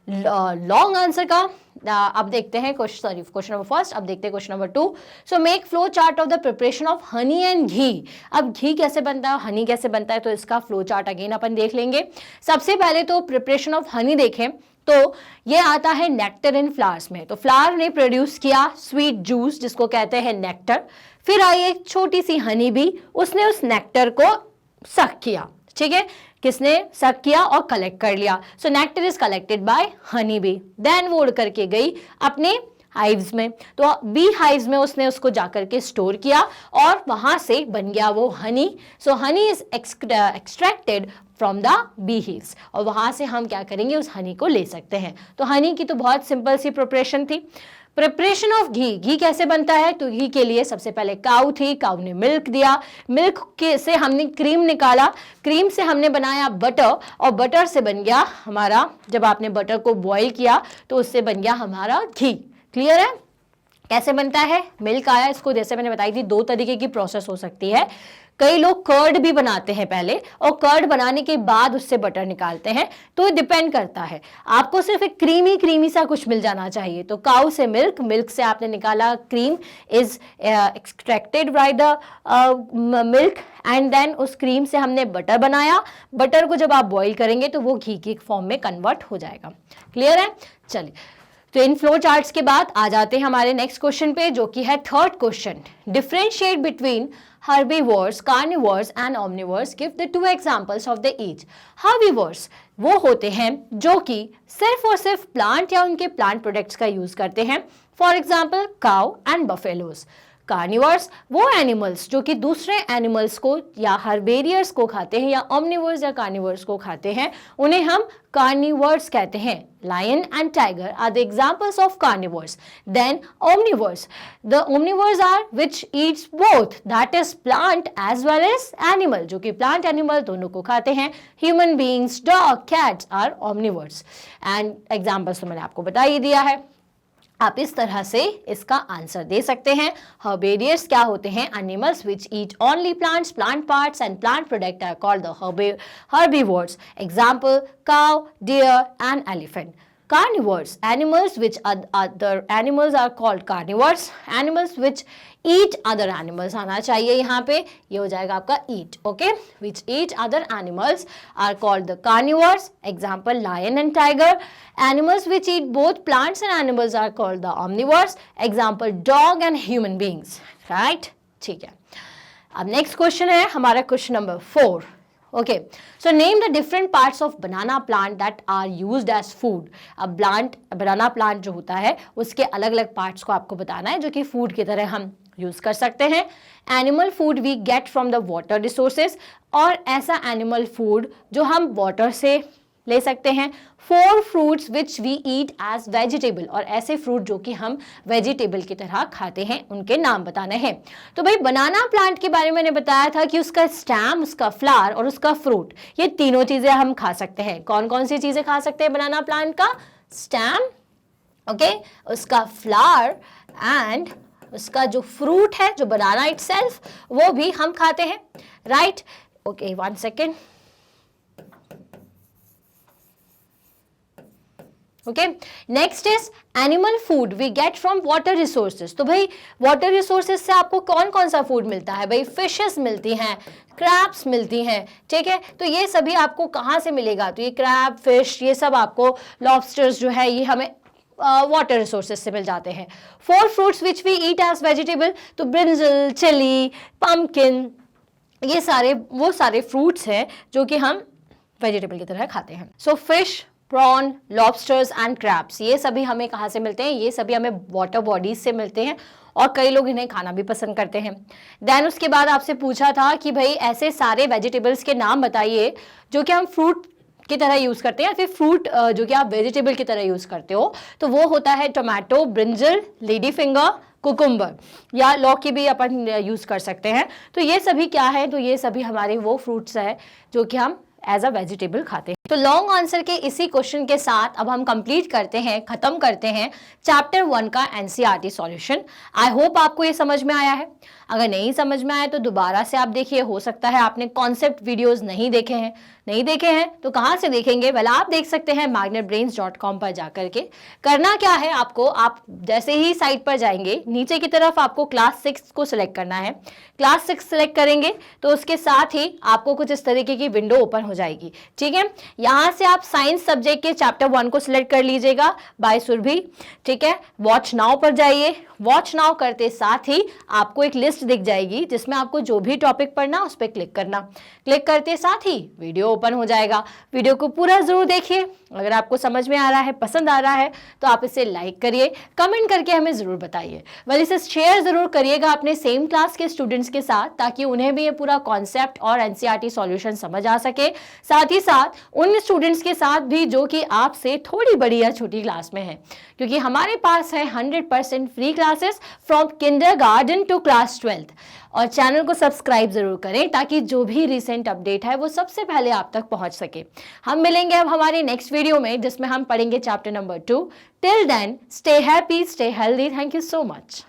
लॉन्ग आंसर का। अब देखते हैं क्वेश्चन नंबर फर्स्ट। अब देखते हैं question number 2। So make flow chart of the preparation of honey and ghee. अब घी कैसे बनता है, हनी कैसे बनता है, तो इसका फ्लो चार्ट अगेन अपन देख लेंगे। सबसे पहले तो प्रिपरेशन ऑफ हनी देखें तो ये आता है नेक्टर इन फ्लावर्स में। तो फ्लावर ने प्रोड्यूस किया स्वीट जूस जिसको कहते हैं नेक्टर। फिर आई एक छोटी सी हनी बी, उसने उस नेक्टर को सक किया, ठीक है, किसने सक किया और कलेक्ट कर लिया। So nectar is collected by honey bee. Then वो उड़ करके गई अपने हाइव्स में, तो बी हाइव्स में उसने उसको जाकर के स्टोर किया और वहां से बन गया वो honey. So honey is extracted from the bee hives, और वहां से हम क्या करेंगे, उस हनी को ले सकते हैं। तो हनी की तो बहुत सिंपल सी प्रिपरेशन थी। प्रिपरेशन ऑफ घी, घी कैसे बनता है, तो घी के लिए सबसे पहले काऊ थी, काऊ ने मिल्क दिया, मिल्क के से हमने क्रीम निकाला, क्रीम से हमने बनाया बटर, और बटर से बन गया हमारा, जब आपने बटर को बॉईल किया तो उससे बन गया हमारा घी। क्लियर है? कैसे बनता है, मिल्क आया, इसको जैसे मैंने बताई थी 2 तरीके की प्रोसेस हो सकती है। कई लोग कर्ड भी बनाते हैं पहले, और कर्ड बनाने के बाद उससे बटर निकालते हैं। तो डिपेंड करता है, आपको सिर्फ एक क्रीमी सा कुछ मिल जाना चाहिए। तो काऊ से मिल्क, मिल्क से आपने निकाला cream, is extracted by the milk, and then उस क्रीम से हमने बटर बनाया। बटर को जब आप बॉईल करेंगे तो वो घी के फॉर्म में कन्वर्ट हो जाएगा। क्लियर है? चलिए, तो इन फ्लो चार्ट्स के बाद आ जाते हैं हमारे नेक्स्ट क्वेश्चन पे, जो कि है third question. Differentiate between herbivores, carnivores and omnivores. Give the 2 examples of the each. Herbivores वो होते हैं जो कि सिर्फ और सिर्फ प्लांट या उनके प्लांट प्रोडक्ट्स का यूज करते हैं। For example cow and buffaloes. Carnivores वो एनिमल्स जो कि दूसरे एनिमल्स को या हर्बेरियर्स को खाते हैं, या ओमनिवर्स या कार्निवर्स को खाते हैं, उन्हें हम कार्निवर्स कहते हैं। Lion and tiger are the examples of carnivores. Then omnivores, the omnivores are which eats both, that is plant as well as animal, जो कि प्लांट एनिमल दोनों को खाते हैं। Human beings, dog, cats are omnivores. And examples तो मैंने आपको बता ही दिया है। आप इस तरह से इसका आंसर दे सकते हैं। हर्बेरियर्स क्या होते हैं, animals which eat only plants, plant parts and plant product are called the herbivores. Example, cow, deer and elephant. Carnivores, animals which other animals are called carnivores. Animals which eat other animals आना चाहिए यहाँ पे, ये हो जाएगा आपका eat, okay? Which eat other animals are called the carnivores. Example, lion and tiger. Animals which eat both plants and animals are called the omnivores. Example, dog and human beings. Right? ठीक है। अब next question है हमारा question number 4. Okay, so name the different parts of banana plant that are used as food. अब banana plant जो होता है उसके अलग अलग पार्ट्स को आपको बताना है जो कि फूड की तरह हम यूज कर सकते हैं। Animal food we get from the water resources, और ऐसा एनिमल फूड जो हम वाटर से ले सकते हैं। 4 fruits which we eat as vegetable, और ऐसे फ्रूट जो कि हम वेजिटेबल की तरह खाते हैं उनके नाम बताने हैं। तो भाई बनाना प्लांट के बारे में मैंने बताया था कि उसका स्टेम, उसका फ्लावर और उसका फ्रूट, ये तीनों चीजें हम खा सकते हैं। कौन कौन सी चीजें खा सकते हैं बनाना प्लांट का? स्टेम, ओके, उसका फ्लावर एंड उसका जो फ्रूट है, जो बनाना इटसेल्फ, वो भी हम खाते हैं, right? Okay, 1 second. Okay, next is animal food we get from water resources. तो भाई वाटर रिसोर्सेज से आपको कौन कौन सा फूड मिलता है? भाई फिशेस मिलती हैं, क्रैब्स मिलती हैं, ठीक है। तो ये सभी आपको कहाँ से मिलेगा? तो ये क्रैब, फिश, ये सब आपको, लॉबस्टर्स जो है, ये हमें वाटर रिसोर्सेज से मिल जाते हैं। 4 fruits which we eat as vegetable, तो ब्रिंजल, चिली, पम्पकिन, ये सारे वो सारे फ्रूट्स हैं जो कि हम वेजिटेबल की तरह खाते हैं। So fish, prawn, lobsters and crabs, ये सभी हमें कहाँ से मिलते हैं? ये सभी हमें वाटर बॉडीज से मिलते हैं और कई लोग इन्हें खाना भी पसंद करते हैं। देन उसके बाद आपसे पूछा था कि भाई ऐसे सारे वेजिटेबल्स के नाम बताइए जो कि हम फ्रूट की तरह यूज करते हैं या फिर फ्रूट जो कि आप वेजिटेबल की तरह यूज करते हो। तो वो होता है tomato, brinjal, lady finger, cucumber, या लौकी भी अपन यूज कर सकते हैं। तो ये सभी क्या है? तो ये सभी हमारे वो फ्रूट्स है जो कि हम एज अ वेजिटेबल खाते हैं। तो लॉन्ग आंसर के इसी क्वेश्चन के साथ अब हम कंप्लीट करते हैं, खत्म करते हैं चैप्टर 1 का एनसीईआरटी सॉल्यूशन। आई होप आपको ये समझ में आया है। अगर नहीं समझ में आया तो दोबारा से आप देखिए, हो सकता है आपने कॉन्सेप्ट वीडियोस नहीं देखे हैं तो कहाँ से देखेंगे? वेल, आप देख सकते हैं magnetbrains.com पर जाकर के। करना क्या है आपको? आप जैसे ही साइट पर जाएंगे, नीचे की तरफ आपको क्लास 6 को सिलेक्ट करना है। क्लास 6 सिलेक्ट करेंगे तो उसके साथ ही आपको कुछ इस तरीके की विंडो ओपन हो जाएगी, ठीक है। यहाँ से आप साइंस सब्जेक्ट के चैप्टर 1 को सिलेक्ट कर लीजिएगा, बाय सुरभि, ठीक है। वॉच नाउ पर जाइए। वॉच नाउ करते साथ ही आपको एक लिस्ट दिख जाएगी जिसमें आपको जो भी टॉपिक पढ़ना उस पर क्लिक करना। क्लिक करते साथ ही वीडियो ओपन हो जाएगा। वीडियो को पूरा जरूर देखिए। अगर आपको समझ में आ रहा है, पसंद आ रहा है, तो आप इसे लाइक करिए, कमेंट करके हमें जरूर बताइए। वेल, इसे शेयर जरूर करिएगा अपने सेम क्लास के स्टूडेंट्स के साथ, ताकि उन्हें भी ये पूरा कॉन्सेप्ट और एनसीईआरटी सॉल्यूशन समझ आ सके। साथ ही साथ उन स्टूडेंट्स के साथ भी जो कि आपसे थोड़ी बड़ी या छोटी क्लास में है, क्योंकि हमारे पास है 100% free classes from kindergarten to class 12th। और चैनल को सब्सक्राइब जरूर करें ताकि जो भी रिसेंट अपडेट है वो सबसे पहले आप तक पहुंच सके। हम मिलेंगे अब हमारी नेक्स्ट वीडियो में, जिसमें हम पढ़ेंगे chapter number 2। Till then, stay happy, stay healthy. Thank you so much.